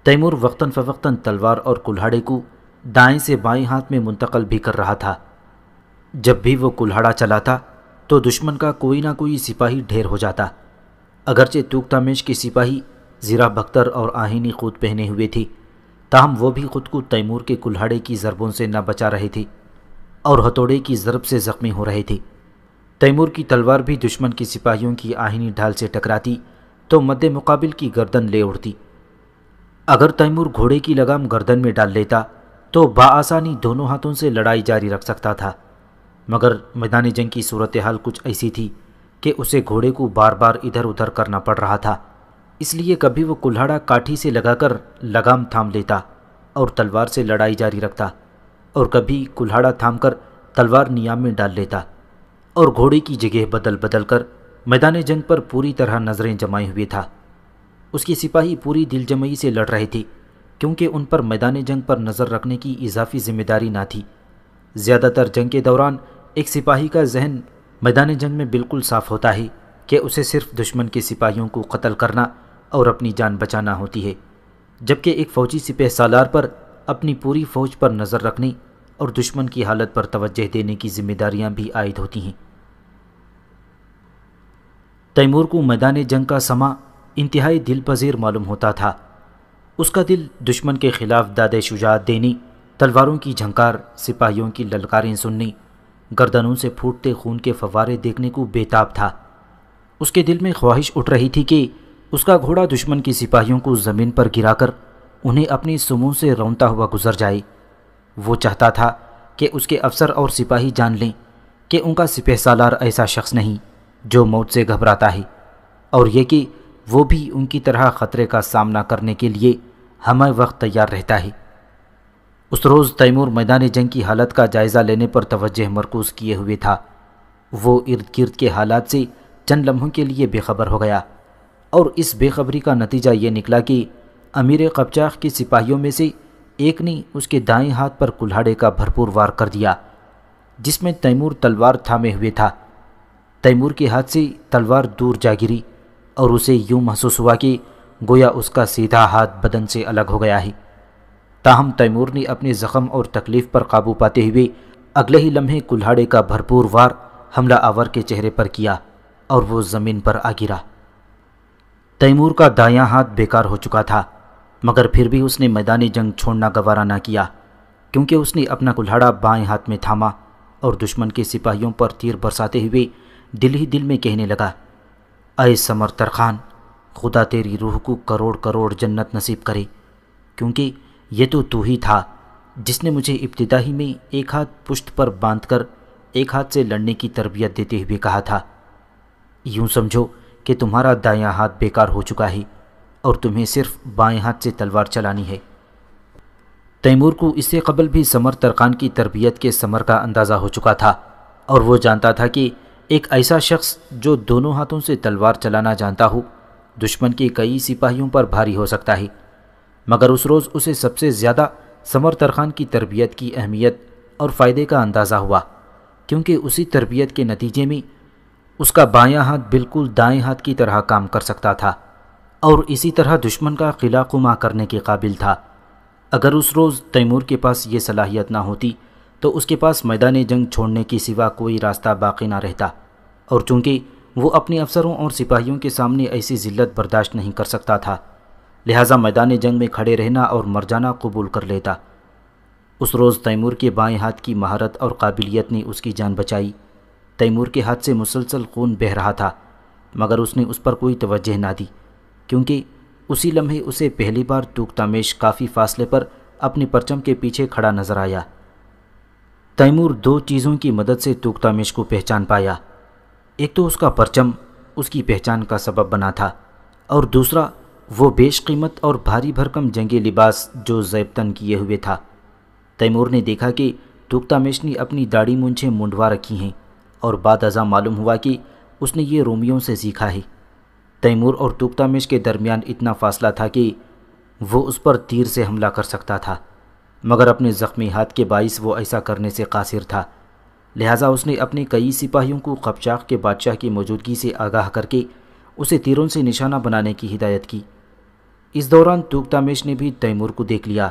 تیمور وقتاً فوقتاً تلوار اور کلہاڑے کو دائیں سے بائیں ہاتھ میں منتقل بھی کر رہا تھا۔ جب بھی وہ کلہاڑا چلاتا تو دشمن کا کوئی نہ کوئی سپاہی ڈھیر ہو جاتا۔ اگرچہ توک تامیش کے سپاہی زیرہ بختر اور آہینی خود پہنے ہوئے تھے، تاہم وہ بھی خود کو تیمور کے کلہاڑے کی ضربوں سے نہ بچا رہے تھے اور ہتھوڑے کی ضرب سے زخمی ہو رہے تھے۔ تیمور کی تلوار بھی دشمن کی سپاہیوں کی آہینی ڈھال سے ٹکراتی تو مد مقابل کی گردن لے اڑتی۔ اگر تیمور گھوڑے کی لگام گردن میں ڈال لیتا تو بآسانی دونوں ہاتھوں سے لڑائی جاری رکھ سکتا تھا، مگر میدان جنگ کی صورتحال کچھ ایسی تھی کہ اسے گھوڑے کو بار بار ادھر ادھر کرنا پڑ رہا تھا، اس لیے کبھی وہ کلہاڑا کاٹھی سے لگا کر لگام تھام لیتا اور تلوار سے لڑائی جاری رکھتا، اور کبھی کلہاڑا تھام کر تلوار نیام میں ڈال لیتا اور گھوڑے کی جگہ بدل بدل کر میدان جنگ پر پوری طرح نظریں جمائے ہوئے تھا۔ اس کے سپاہی پوری دل جمعی سے لڑ رہے تھے، کیونکہ ان پر میدان جنگ پر نظر رکھنے کی اضافی ذمہ داری نہ تھی۔ زیادہ تر جنگ کے دوران ایک سپاہی کا ذہن میدان جنگ میں بالکل صاف ہوتا ہے کہ اسے صرف دشمن کے سپاہیوں کو قتل کرنا اور اپنی جان بچانا ہوتی ہے، جبکہ ایک فوجی سپہ سالار پر اپنی پوری فوج پر نظر رکھنے اور دشمن کی حالت پر توجہ دینے کی ذمہ داریاں بھی عائد ہوتی ہیں۔ تیمور کو میدان جنگ کا سما انتہائی دل پذیر معلوم ہوتا تھا۔ اس کا دل دشمن کے خلاف داد شجاعت دینے، تلواروں کی جھنکار، سپاہیوں کی للکاریں سننے، گردنوں سے پھوٹتے خون کے فوارے دیکھنے کو بے تاب تھا۔ اس کے دل میں خواہش اٹھ رہی تھی کہ اس کا گھوڑا دشمن کی سپاہیوں کو زمین پر گرا کر انہیں اپنی سموں سے رونتا ہوا گزر جائے۔ وہ چاہتا تھا کہ اس کے افسر اور سپاہی جان لیں کہ ان کا سپہ سالار ایسا شخص نہیں جو موت سے گھبراتا ہے، اور یہ کہ وہ بھی ان کی طرح خطرے کا سامنا کرنے کے لیے ہمہ وقت تیار رہتا ہے۔ اس روز تیمور میدان جنگ کی حالت کا جائزہ لینے پر توجہ مرکوز کیے ہوئے تھا۔ وہ ارد گرد کے حالات سے چند لمحوں کے لیے بے خبر ہو گیا، اور اس بے خبری کا نتیجہ یہ نکلا کہ امیر قپچاق کے سپاہیوں میں سے ایک نے اس کے دائیں ہاتھ پر کلہاڑے کا بھرپور وار کر دیا، جس میں تیمور تلوار تھامے ہوئے تھا۔ تیمور کے ہاتھ سے تلوار دور جا گری اور اسے یوں محسوس ہوا کہ گویا اس کا سیدھا ہاتھ بدن سے الگ ہو گیا ہے۔ تاہم تیمور نے اپنے زخم اور تکلیف پر قابو پاتے ہوئے اگلے ہی لمحے کلہاڑے کا بھرپور وار حملہ آور کے چہرے پر کیا اور وہ زمین پر آ گرا۔ تیمور کا دایاں ہاتھ بیکار ہو چکا تھا، مگر پھر بھی اس نے میدان جنگ چھوڑنا گوارا نہ کیا، کیونکہ اس نے اپنا کلہاڑا بائیں ہاتھ میں تھاما اور دشمن کے سپاہیوں پر تیر برساتے ہوئے دل ہی دل میں کہنے لگا، اے سمر ترخان، خدا تیری روح کو کروڑ کروڑ جنت نصیب کرے، کیونکہ یہ تو ہی تھا جس نے مجھے ابتدا ہی میں ایک ہاتھ پشت پر باندھ کر ایک ہاتھ سے لڑنے کی تربیت دیتے ہوئے کہا تھا۔ یوں سمجھو کہ تمہارا دایاں ہاتھ بیکار ہو چکا ہے اور تمہیں صرف بائیں ہاتھ سے تلوار چلانی ہے۔ تیمور کو اس سے قبل بھی سمر ترخان کی تربیت کے ثمر کا اندازہ ہو چکا تھا، اور وہ جانتا تھا کہ ایک ایسا شخص جو دونوں ہاتھوں سے تلوار چلانا جانتا ہو دشمن کے کئی سپاہیوں پر بھاری ہو سکتا ہے، مگر اس روز اسے سب سے زیادہ سمر ترخان کی تربیت کی اہمیت اور فائدے کا اندازہ ہوا، کیونکہ اسی تربیت کے نتیجے میں اس کا بایاں ہاتھ بالکل دائیں ہاتھ کی طرح کام کر سکتا تھا اور اسی طرح دشمن کا قلع قمع کرنے کے قابل تھا۔ اگر اس روز تیمور کے پاس یہ صلاحیت نہ ہوتی تو اس کے پاس میدان جنگ چھوڑنے کے سوا کوئی راستہ باقی نہ رہتا، اور چونکہ وہ اپنے افسروں اور سپاہیوں کے سامنے ایسی ذلت برداشت نہیں کر سکتا تھا، لہٰذا میدان جنگ میں کھڑے رہنا اور مر جانا قبول کر لیتا۔ اس روز تیمور کے بائیں ہاتھ کی مہارت اور قابلیت نے اس کی جان بچائی۔ تیمور کے ہاتھ سے مسلسل خون بہہ رہا تھا، مگر اس نے اس پر کوئی توجہ نہ دی، کیونکہ اسی لمحے اسے پہلی بار توکتامیش کافی فاصلے پر اپنے پرچم کے پیچھے کھڑا نظر آیا۔ تیمور دو چیزوں کی مدد سے توکتامیش کو پہچان پایا، ایک تو اس کا پرچم اس کی پہچان کا سبب بنا تھا، اور دوسرا وہ بیش قیمت اور بھاری بھرکم جنگی لباس جو زیبتن کیے ہوئے تھا۔ تیمور نے دیکھا کہ توکتامیش نے اپنی داڑھی مونچھیں منڈوا رکھی ہیں، اور بعد ازاں معلوم ہوا کہ اس نے یہ رومیوں سے سیکھا ہے۔ تیمور اور توکتامیش کے درمیان اتنا فاصلہ تھا کہ وہ اس پر تیر سے حملہ کر سکتا تھا، مگر اپنے زخمی ہاتھ کے باعث وہ ایسا کرنے سے قاصر تھا، لہٰذا اس نے اپنے کئی سپاہیوں کو قپچاق کے بادشاہ کی موجودگی سے آگاہ کر کے اسے تیروں سے نشانہ بنانے کی ہدایت کی۔ اس دوران توکتامیش نے بھی تیمور کو دیکھ لیا،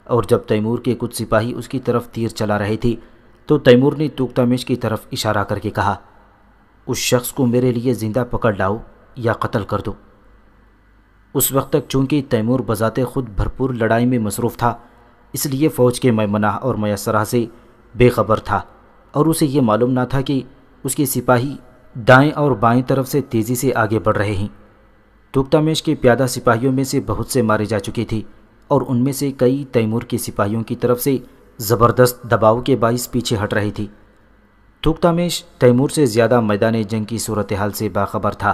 اور جب تیمور کے کچھ سپاہی اس کی طرف تیر چلا رہے تھے تو تیمور نے توکتامیش کی طرف اشارہ کر کے کہا، اس شخص کو میرے لیے زندہ پکڑ لاؤ یا قتل کر دو۔ اس وقت تک چونکہ تیمور بذات خود بھرپور لڑائی میں مصروف تھا، اس لیے فوج کے میمنہ اور میسرہ سے بے خبر تھا، اور اسے یہ معلوم نہ تھا کہ اس کے سپاہی دائیں اور بائیں طرف سے تیزی سے آگے بڑھ رہے ہیں۔ توکتامیش کے پیادہ سپاہیوں میں سے بہت سے مارے جا چکے تھے، اور ان میں سے کئی تیمور کے سپاہیوں کی طرف سے زبردست دباؤ کے باعث پیچھے ہٹ رہے تھے۔ توکتامیش تیمور سے زیادہ میدان جنگ کی صورتحال سے باخبر تھا،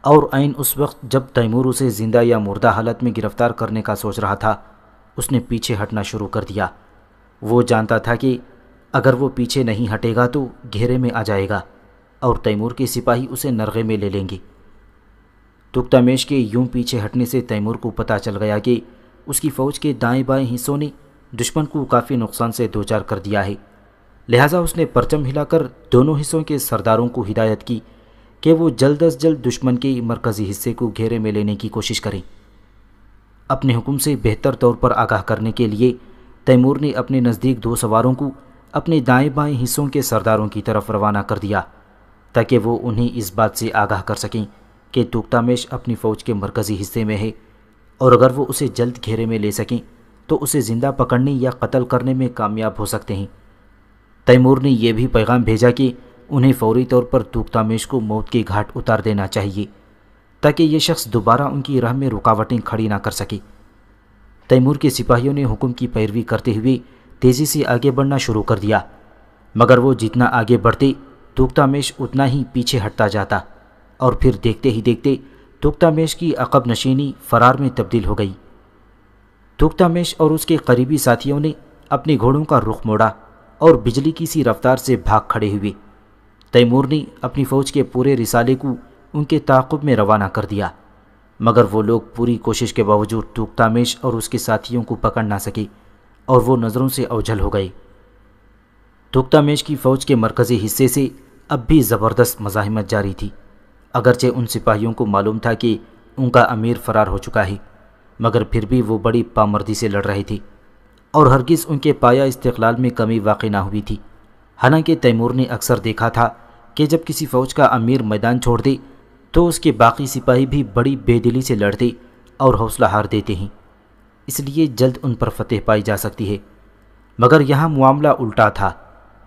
اور عین اس وقت جب تیمور اسے زندہ یا مردہ حالت میں گرفتار کرنے کا سوچ رہا تھا، اس نے پیچھے ہٹنا شروع کر دیا۔ وہ جانتا تھا کہ اگر وہ پیچھے نہیں ہٹے گا تو گھیرے میں آ جائے گا اور تیمور کے سپاہی اسے نرغے میں لے لیں گے۔ توکتامیش کے یوں پیچھے ہٹنے سے تیمور کو پتہ چل گیا کہ اس کی فوج کے دائیں بائیں حصوں نے دشمن کو کافی نقصان سے دوچار کر دیا ہے، لہٰذا اس نے پرچم ہلا کر دونوں حصوں کے سرداروں کو ہدایت کی کہ وہ جلد از جلد دشمن کے مرکزی حصے کو گھیرے میں لینے کی کوشش کریں۔ اپنے حکم سے بہتر طور پر آگاہ کرنے کے لیے تیمور نے اپنے نزدیک 2 سواروں کو اپنے دائیں بائیں حصوں کے سرداروں کی طرف روانہ کر دیا تاکہ وہ انہیں اس بات سے آگاہ کر سکیں کہ توکتامیش اپنی فوج کے مرکزی حصے میں ہے، اور اگر وہ اسے جلد گھیرے میں لے سکیں تو اسے زندہ پکڑنے یا قتل کرنے میں کامیاب ہو سکتے ہیں۔ تیمور نے یہ بھی پیغام بھیجا کہ انہیں فوری طور پر توکتامیش کو موت کے گھاٹ اتار دینا چاہیے تاکہ یہ شخص دوبارہ ان کی راہ میں رکاوٹیں کھڑی نہ کر سکے۔ تیمور کے سپاہیوں نے حکم کی پیروی کرتے ہوئے تیزی سے آگے بڑھنا شروع کر دیا، مگر وہ جتنا آگے بڑھتے توکتامیش اتنا ہی پیچھے ہٹتا جاتا، اور پھر دیکھتے ہی دیکھتے توکتامیش کی عقب نشینی فرار میں تبدیل ہو گئی۔ توکتامیش اور اس کے قریبی ساتھیوں نے اپنے گھوڑوں کا رخ موڑا اور بجلی کی سی رفتار سے بھاگ کھڑے ہوئے۔ تیمور نے اپنی فوج کے پورے رسالے کو ان کے تعاقب میں روانہ کر دیا، مگر وہ لوگ پوری کوشش کے باوجود توکتامیش اور اس کے ساتھیوں کو پکڑ نہ سکے اور وہ نظروں سے اوجھل ہو گئے۔ توکتامیش کی فوج کے مرکزی حصے سے اب بھی زبردست مزاحمت جاری تھی، اگرچہ ان سپاہیوں کو معلوم تھا کہ ان کا امیر فرار ہو چکا ہے، مگر پھر بھی وہ بڑی پامردی سے لڑ رہے تھے اور ہرگز ان کے پایا استقلال میں کمی واقع نہ ہوئی تھی۔ حالانکہ تیمور نے اکثر دیکھا تھا کہ جب کسی فوج کا امیر میدان چھوڑ دے تو اس کے باقی سپاہی بھی بڑی بے دلی سے لڑتے اور حوصلہ ہار دیتے ہیں، اس لیے جلد ان پر فتح پائی جا سکتی ہے۔ مگر یہاں معاملہ الٹا تھا۔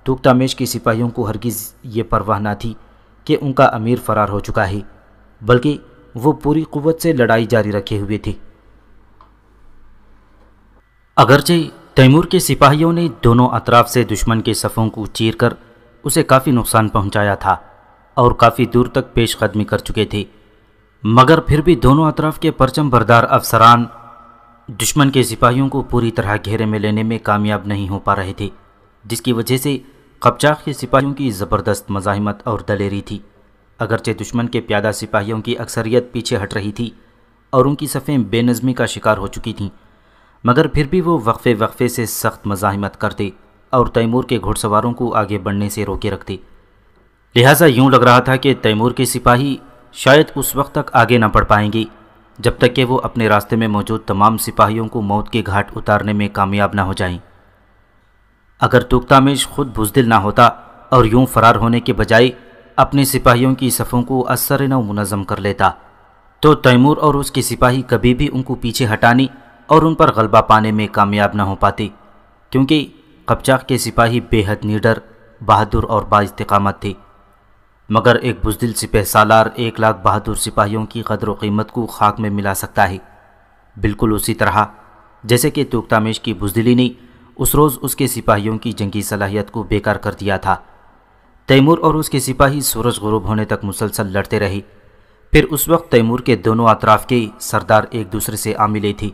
توکتامیش کے سپاہیوں کو ہرگز یہ پرواہ نہ تھی کہ ان کا امیر فرار ہو چکا ہے، بلکہ وہ پوری قوت سے لڑائی جاری رکھے ہوئے تھے۔ اگرچہ تیمور کے سپاہیوں نے دونوں اطراف سے دشمن کے صفوں کو چیر کر اسے کافی نقصان پہنچایا تھا اور کافی دور تک پیش قدمی کر چکے تھے، مگر پھر بھی دونوں اطراف کے پرچم بردار افسران دشمن کے سپاہیوں کو پوری طرح گھیرے میں لینے میں کامیاب نہیں ہو پا رہے تھے، جس کی وجہ سے قپچاق کے سپاہیوں کی زبردست مزاحمت اور دلیری تھی۔ اگرچہ دشمن کے پیادہ سپاہیوں کی اکثریت پیچھے ہٹ رہی تھی اور ان کی صفیں بے نظمی کا شکار ہو چکی تھیں، مگر پھر بھی وہ وقفے وقفے سے سخت مزاحمت کرتے اور تیمور کے گھوڑ سواروں کو آگے بڑھنے سے روکے رکھتے۔ لہٰذا یوں لگ رہا تھا کہ تیمور کے سپاہی شاید اس وقت تک آگے نہ بڑھ پائیں گے جب تک کہ وہ اپنے راستے میں موجود تمام سپاہیوں کو موت کے گھاٹ اتارنے میں کامیاب نہ ہو جائیں۔ اگر توکتامیش خود بزدل نہ ہوتا اور یوں فرار ہونے کے بجائے اپنے سپاہیوں کی صفوں کو اثر نو منظم کر لیتا تو تیمور اور اس کے سپاہی کبھی بھی ان کو پیچھے ہٹانے اور ان پر غلبہ پانے میں کامیاب نہ ہو پاتے، کیونکہ قپچاق کے سپاہی بے حد نیڈر، بہادر اور بااستقامت تھے۔ مگر ایک بزدل سپہ سالار 1,00,000 بہادر سپاہیوں کی قدر و قیمت کو خاک میں ملا سکتا ہے، بالکل اسی طرح جیسے کہ توکتامیش کی بزدلی نے اس روز اس کے سپاہیوں کی جنگی صلاحیت کو بیکار کر دیا تھا۔ تیمور اور اس کے سپاہی سورج غروب ہونے تک مسلسل لڑتے رہے۔ پھر اس وقت تیمور کے دونوں اطراف کے سردار ایک دوسرے سے آ ملے تھے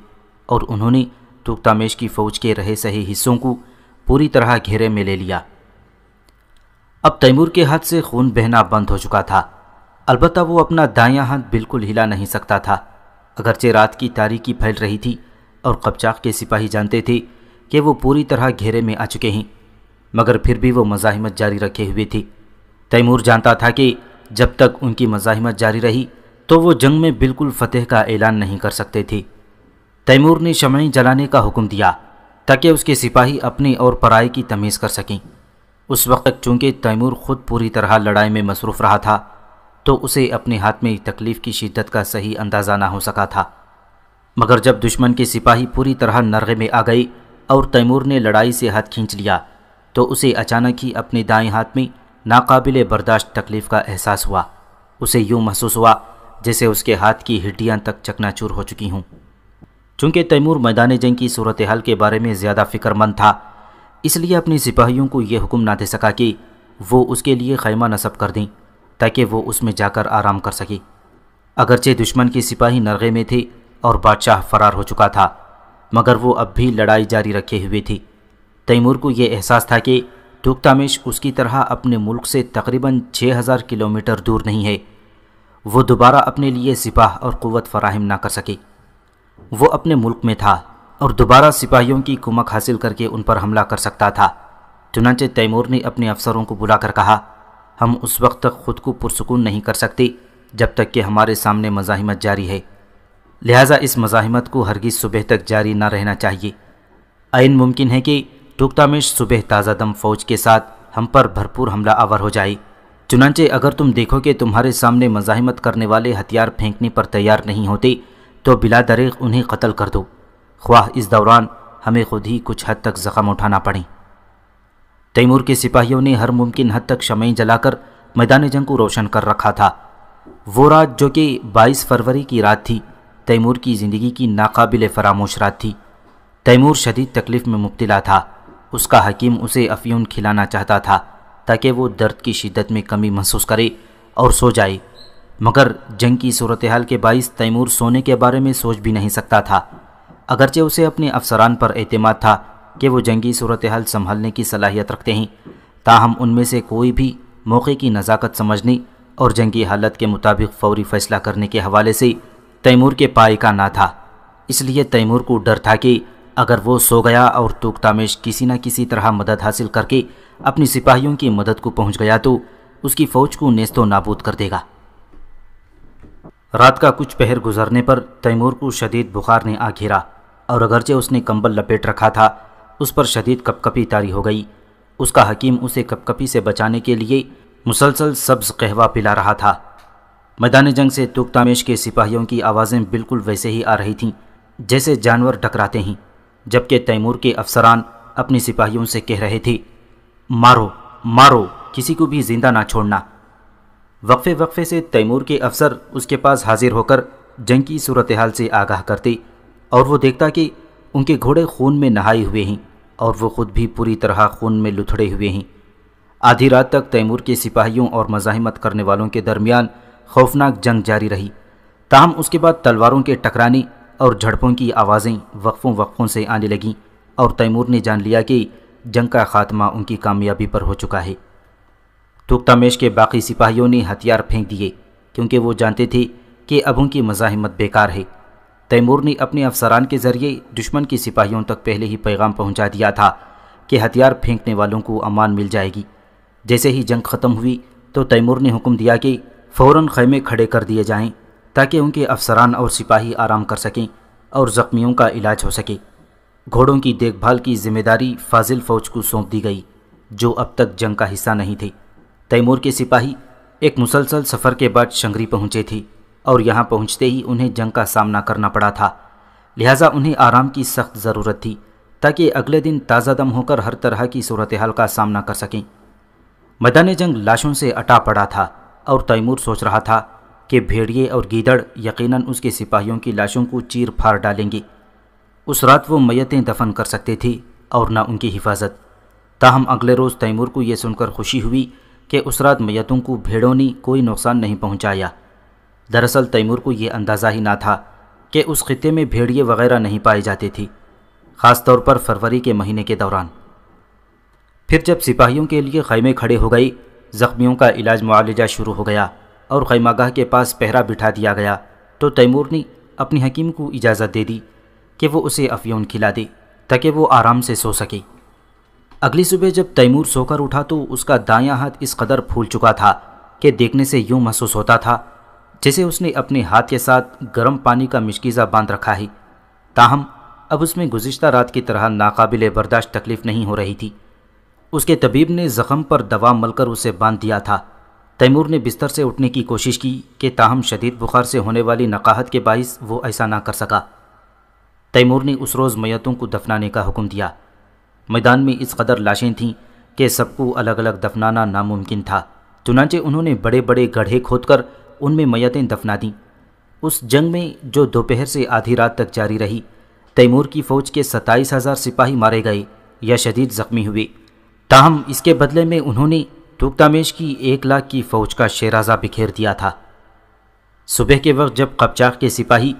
اور انہوں نے توکتامیش کی فوج کے رہے سہے حصوں کو پوری طرح گھیرے میں لے لیا۔ اب تیمور کے ہاتھ سے خون بہنا بند ہو چکا تھا، البتہ وہ اپنا دایاں ہاتھ بالکل ہلا نہیں سکتا تھا، اگرچہ رات کی تاریکی پھیل رہی تھی اور قپچاق کے سپاہی جانتے تھے کہ وہ پوری طرح گھیرے میں آ چکے ہیں، مگر پھر بھی وہ مزاحمت جاری رکھے ہوئے تھے۔ تیمور جانتا تھا کہ جب تک ان کی مزاحمت جاری رہی تو وہ جنگ میں بالکل فتح کا اعلان نہیں کر سکتے تھے۔ تیمور نے شمعیں جلانے کا حکم دیا تاکہ اس کے سپاہی اپنے اور پرائے کی تمیز کر سکیں۔ اس وقت تک چونکہ تیمور خود پوری طرح لڑائی میں مصروف رہا تھا تو اسے اپنے ہاتھ میں تکلیف کی شدت کا صحیح اندازہ نہ ہو سکا تھا، مگر جب دشمن کے سپاہی پوری طرح نرغے میں آ گئے اور تیمور نے لڑائی سے ہاتھ کھینچ لیا تو اسے اچانک ہی اپنے دائیں ہاتھ میں ناقابل برداشت تکلیف کا احساس ہوا۔ اسے یوں محسوس ہوا جیسے اس کے ہاتھ کی ہڈیاں تک چکنا چور ہو چکی ہوں۔ چونکہ تیمور میدان جنگ کی صورتحال کے بارے میں زیادہ فکر مند تھا، اس لیے اپنے سپاہیوں کو یہ حکم نہ دے سکا کہ وہ اس کے لیے خیمہ نصب کر دیں تاکہ وہ اس میں جا کر آرام کر سکے۔ اگرچہ دشمن کے سپاہی نرغے میں تھے اور بادشاہ فرار ہو چکا تھا، مگر وہ اب بھی لڑائی جاری رکھے ہوئے تھی۔ تیمور کو یہ احساس تھا کہ توکتامش اس کی طرح اپنے ملک سے تقریباً 6000 کلومیٹر دور نہیں ہے۔ وہ دوبارہ اپنے لیے سپاہ اور قوت فراہم نہ کر سکے۔ وہ اپنے ملک میں تھا اور دوبارہ سپاہیوں کی کمک حاصل کر کے ان پر حملہ کر سکتا تھا۔ چنانچہ تیمور نے اپنے افسروں کو بلا کر کہا، ہم اس وقت تک خود کو پرسکون نہیں کر سکتے جب تک کہ ہمارے سامنے مزاحمت جاری ہے، لہٰذا اس مزاحمت کو ہرگز صبح تک جاری نہ رہنا چاہیے۔ عین ممکن ہے کہ توکتامش صبح تازہ دم فوج کے ساتھ ہم پر بھرپور حملہ آور ہو جائے۔ چنانچہ اگر تم دیکھو کہ تمہارے سامنے مزاحمت کرنے والے ہتھیار پھینکنے پر تیار نہیں ہوتے تو بلا دریغ انہیں قتل کر دو، خواہ اس دوران ہمیں خود ہی کچھ حد تک زخم اٹھانا پڑے۔ تیمور کے سپاہیوں نے ہر ممکن حد تک شمعیں جلا کر میدان جنگ کو روشن کر رکھا تھا۔ وہ رات جو کہ 22 فروری کی رات تھی، تیمور کی زندگی کی ناقابل فراموش رات تھی۔ تیمور شدید تکلیف میں مبتلا تھا۔ اس کا حکیم اسے افیون کھلانا چاہتا تھا تاکہ وہ درد کی شدت میں کمی محسوس کرے اور سو جائے، مگر جنگ کی صورتحال کے باعث تیمور سونے کے بارے میں سوچ بھی نہیں سکتا تھا۔ اگرچہ اسے اپنے افسران پر اعتماد تھا کہ وہ جنگی صورتحال سنبھالنے کی صلاحیت رکھتے ہیں، تاہم ان میں سے کوئی بھی موقع کی نزاکت سمجھنے اور جنگی حالت کے مطابق فوری فیصلہ کرنے کے حوالے سے تیمور کے پائے کا نہ تھا۔ اس لیے تیمور کو ڈر تھا کہ اگر وہ سو گیا اور توکتامش کسی نہ کسی طرح مدد حاصل کر کے اپنی سپاہیوں کی مدد کو پہنچ گیا تو اس کی فوج کو نیست و نابود کر دے گا۔ رات کا کچھ پہر گزرنے پر تیمور کو شدید بخار نے آ گھیرا اور اگرچہ اس نے کمبل لپیٹ رکھا تھا، اس پر شدید کپکپی طاری ہو گئی۔ اس کا حکیم اسے کپکپی سے بچانے کے لیے مسلسل سبز قہوہ پلا رہا تھا۔ میدان جنگ سے توکتامش کے سپاہیوں کی آوازیں بالکل ویسے ہی آ رہی تھیں جیسے جانور ٹکراتے ہیں، جبکہ تیمور کے افسران اپنی سپاہیوں سے کہہ رہے تھے، مارو مارو، کسی کو بھی زندہ نہ چھوڑنا۔ وقفے وقفے سے تیمور کے افسر اس کے پاس حاضر ہو کر جنگ کی صورتحال سے آگاہ کرتے اور وہ دیکھتا کہ ان کے گھوڑے خون میں نہائے ہوئے ہیں اور وہ خود بھی پوری طرح خون میں لتھڑے ہوئے ہیں۔ آدھی رات تک تیمور کے سپاہیوں اور مزاحمت کرنے والوں کے درمیان خوفناک جنگ جاری رہی، تاہم اس کے بعد تلواروں کے ٹکرانے اور جھڑپوں کی آوازیں وقفوں سے آنے لگیں اور تیمور نے جان لیا کہ جنگ کا خاتمہ ان کی کامیابی پر ہو چکا ہے۔ توکتامش کے باقی سپاہیوں نے ہتھیار پھینک دیے کیونکہ وہ جانتے تھے کہ اب ان کی مزاحمت بیکار ہے۔ تیمور نے اپنے افسران کے ذریعے دشمن کے سپاہیوں تک پہلے ہی پیغام پہنچا دیا تھا کہ ہتھیار پھینکنے والوں کو امان مل جائے گی۔ جیسے ہی جنگ ختم ہوئی تو تیمور نے حکم دیا کہ فوراً خیمے کھڑے کر دیے جائیں تاکہ ان کے افسران اور سپاہی آرام کر سکیں اور زخمیوں کا علاج ہو سکے۔ گھوڑوں کی دیکھ بھال کی ذمہ داری فاضل فوج کو سونپ دی گئی جو اب تک جنگ کا حصہ نہیں تھے۔ تیمور کے سپاہی ایک مسلسل سفر کے بعد شنگری پہنچے تھے اور یہاں پہنچتے ہی انہیں جنگ کا سامنا کرنا پڑا تھا، لہٰذا انہیں آرام کی سخت ضرورت تھی تاکہ اگلے دن تازہ دم ہو کر ہر طرح کی صورتحال کا سامنا کر سکیں۔ میدان جنگ لاشوں سے اٹا پڑا تھا اور تیمور سوچ رہا تھا کہ بھیڑیے اور گیدڑ یقیناً اس کے سپاہیوں کی لاشوں کو چیر پھاڑ ڈالیں گے۔ اس رات وہ میتیں دفن کر سکتے تھے اور نہ ان کی حفاظت۔ تاہم اگلے روز تیمور کو یہ سن کر خوشی ہوئی کہ اس رات میتوں کو بھیڑوں نے کوئی نقصان نہیں پہنچایا۔ دراصل تیمور کو یہ اندازہ ہی نہ تھا کہ اس خطے میں بھیڑیے وغیرہ نہیں پائے جاتے تھے، خاص طور پر فروری کے مہینے کے دوران۔ پھر جب سپاہیوں کے لیے خیمے کھڑے ہو گئے، زخمیوں کا علاج معالجہ شروع ہو گیا اور خیمہ گاہ کے پاس پہرا بٹھا دیا گیا تو تیمور نے اپنی حکیم کو اجازت دے دی کہ وہ اسے افیون کھلا دے تاکہ وہ آرام سے سو سکے۔ اگلی صبح جب تیمور سو کر اٹھا تو اس کا دایاں ہاتھ اس قدر پھول چکا تھا کہ دیکھنے سے یوں محسوس ہوتا تھا جیسے اس نے اپنے ہاتھ کے ساتھ گرم پانی کا مشکیزہ باندھ رکھا ہے، تاہم اب اس میں گزشتہ رات کی طرح ناقابل برداشت تکلیف نہیں ہو رہی تھی۔ اس کے طبیب نے زخم پر دوا مل کر اسے باندھ دیا تھا۔ تیمور نے بستر سے اٹھنے کی کوشش کی کہ تاہم شدید بخار سے ہونے والی نقاہت کے باعث وہ ایسا نہ کر سکا۔ تیمور نے اس روز میتوں کو دفنانے کا حکم دیا۔ میدان میں اس قدر لاشیں تھیں کہ سب کو الگ الگ دفنانا ناممکن تھا، چنانچہ انہوں نے بڑے بڑے گڑھے کھود کر ان میں میتیں دفنا دیں۔ اس جنگ میں جو دوپہر سے آدھی رات تک جاری رہی، تیمور کی فوج کے 27,000 سپاہی مارے گئے یا شدید زخمی ہوئے، تاہم اس کے بدلے میں انہوں نے توکتامیش کی 1,00,000 کی فوج کا شیرازہ بکھیر دیا تھا۔ صبح کے وقت جب قپچاق کے سپاہی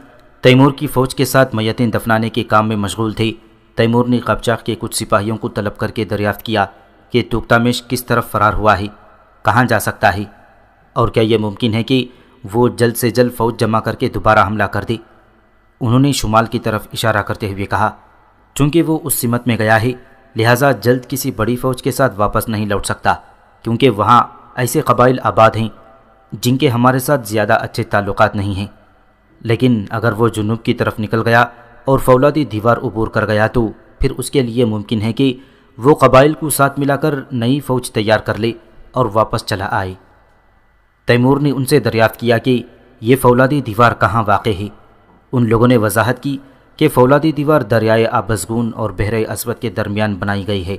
تیمور کی فوج کے ساتھ میتیں دفنانے کے کام میں مشغول تھے، تیمور نے قپچاق کے کچھ سپاہیوں کو طلب کر کے دریافت کیا کہ توکتامیش کس طرف فرار ہوا ہے، کہاں جا سکتا ہے، اور کیا یہ ممکن ہے کہ وہ جلد سے جلد فوج جمع کر کے دوبارہ حملہ کر دے۔ انہوں نے شمال کی طرف اشارہ کرتے ہوئے کہا، چونکہ وہ اس سمت میں گیا ہے لہٰذا جلد کسی بڑی فوج کے ساتھ واپس نہیں لوٹ سکتا، کیونکہ وہاں ایسے قبائل آباد ہیں جن کے ہمارے ساتھ زیادہ اچھے تعلقات نہیں ہیں۔ لیکن اگر وہ جنوب کی طرف نکل گیا اور فولادی دیوار عبور کر گیا تو پھر اس کے لیے ممکن ہے کہ وہ قبائل کو ساتھ ملا کر نئی فوج تیار کر لے اور واپس چلا آئے۔ تیمور نے ان سے دریافت کیا کہ یہ فولادی دیوار کہاں واقع ہے۔ ان لوگوں نے وضاحت کی کہ فولادی دیوار دریائے آبزگون اور بحر اسود کے درمیان بنائی گئی ہے۔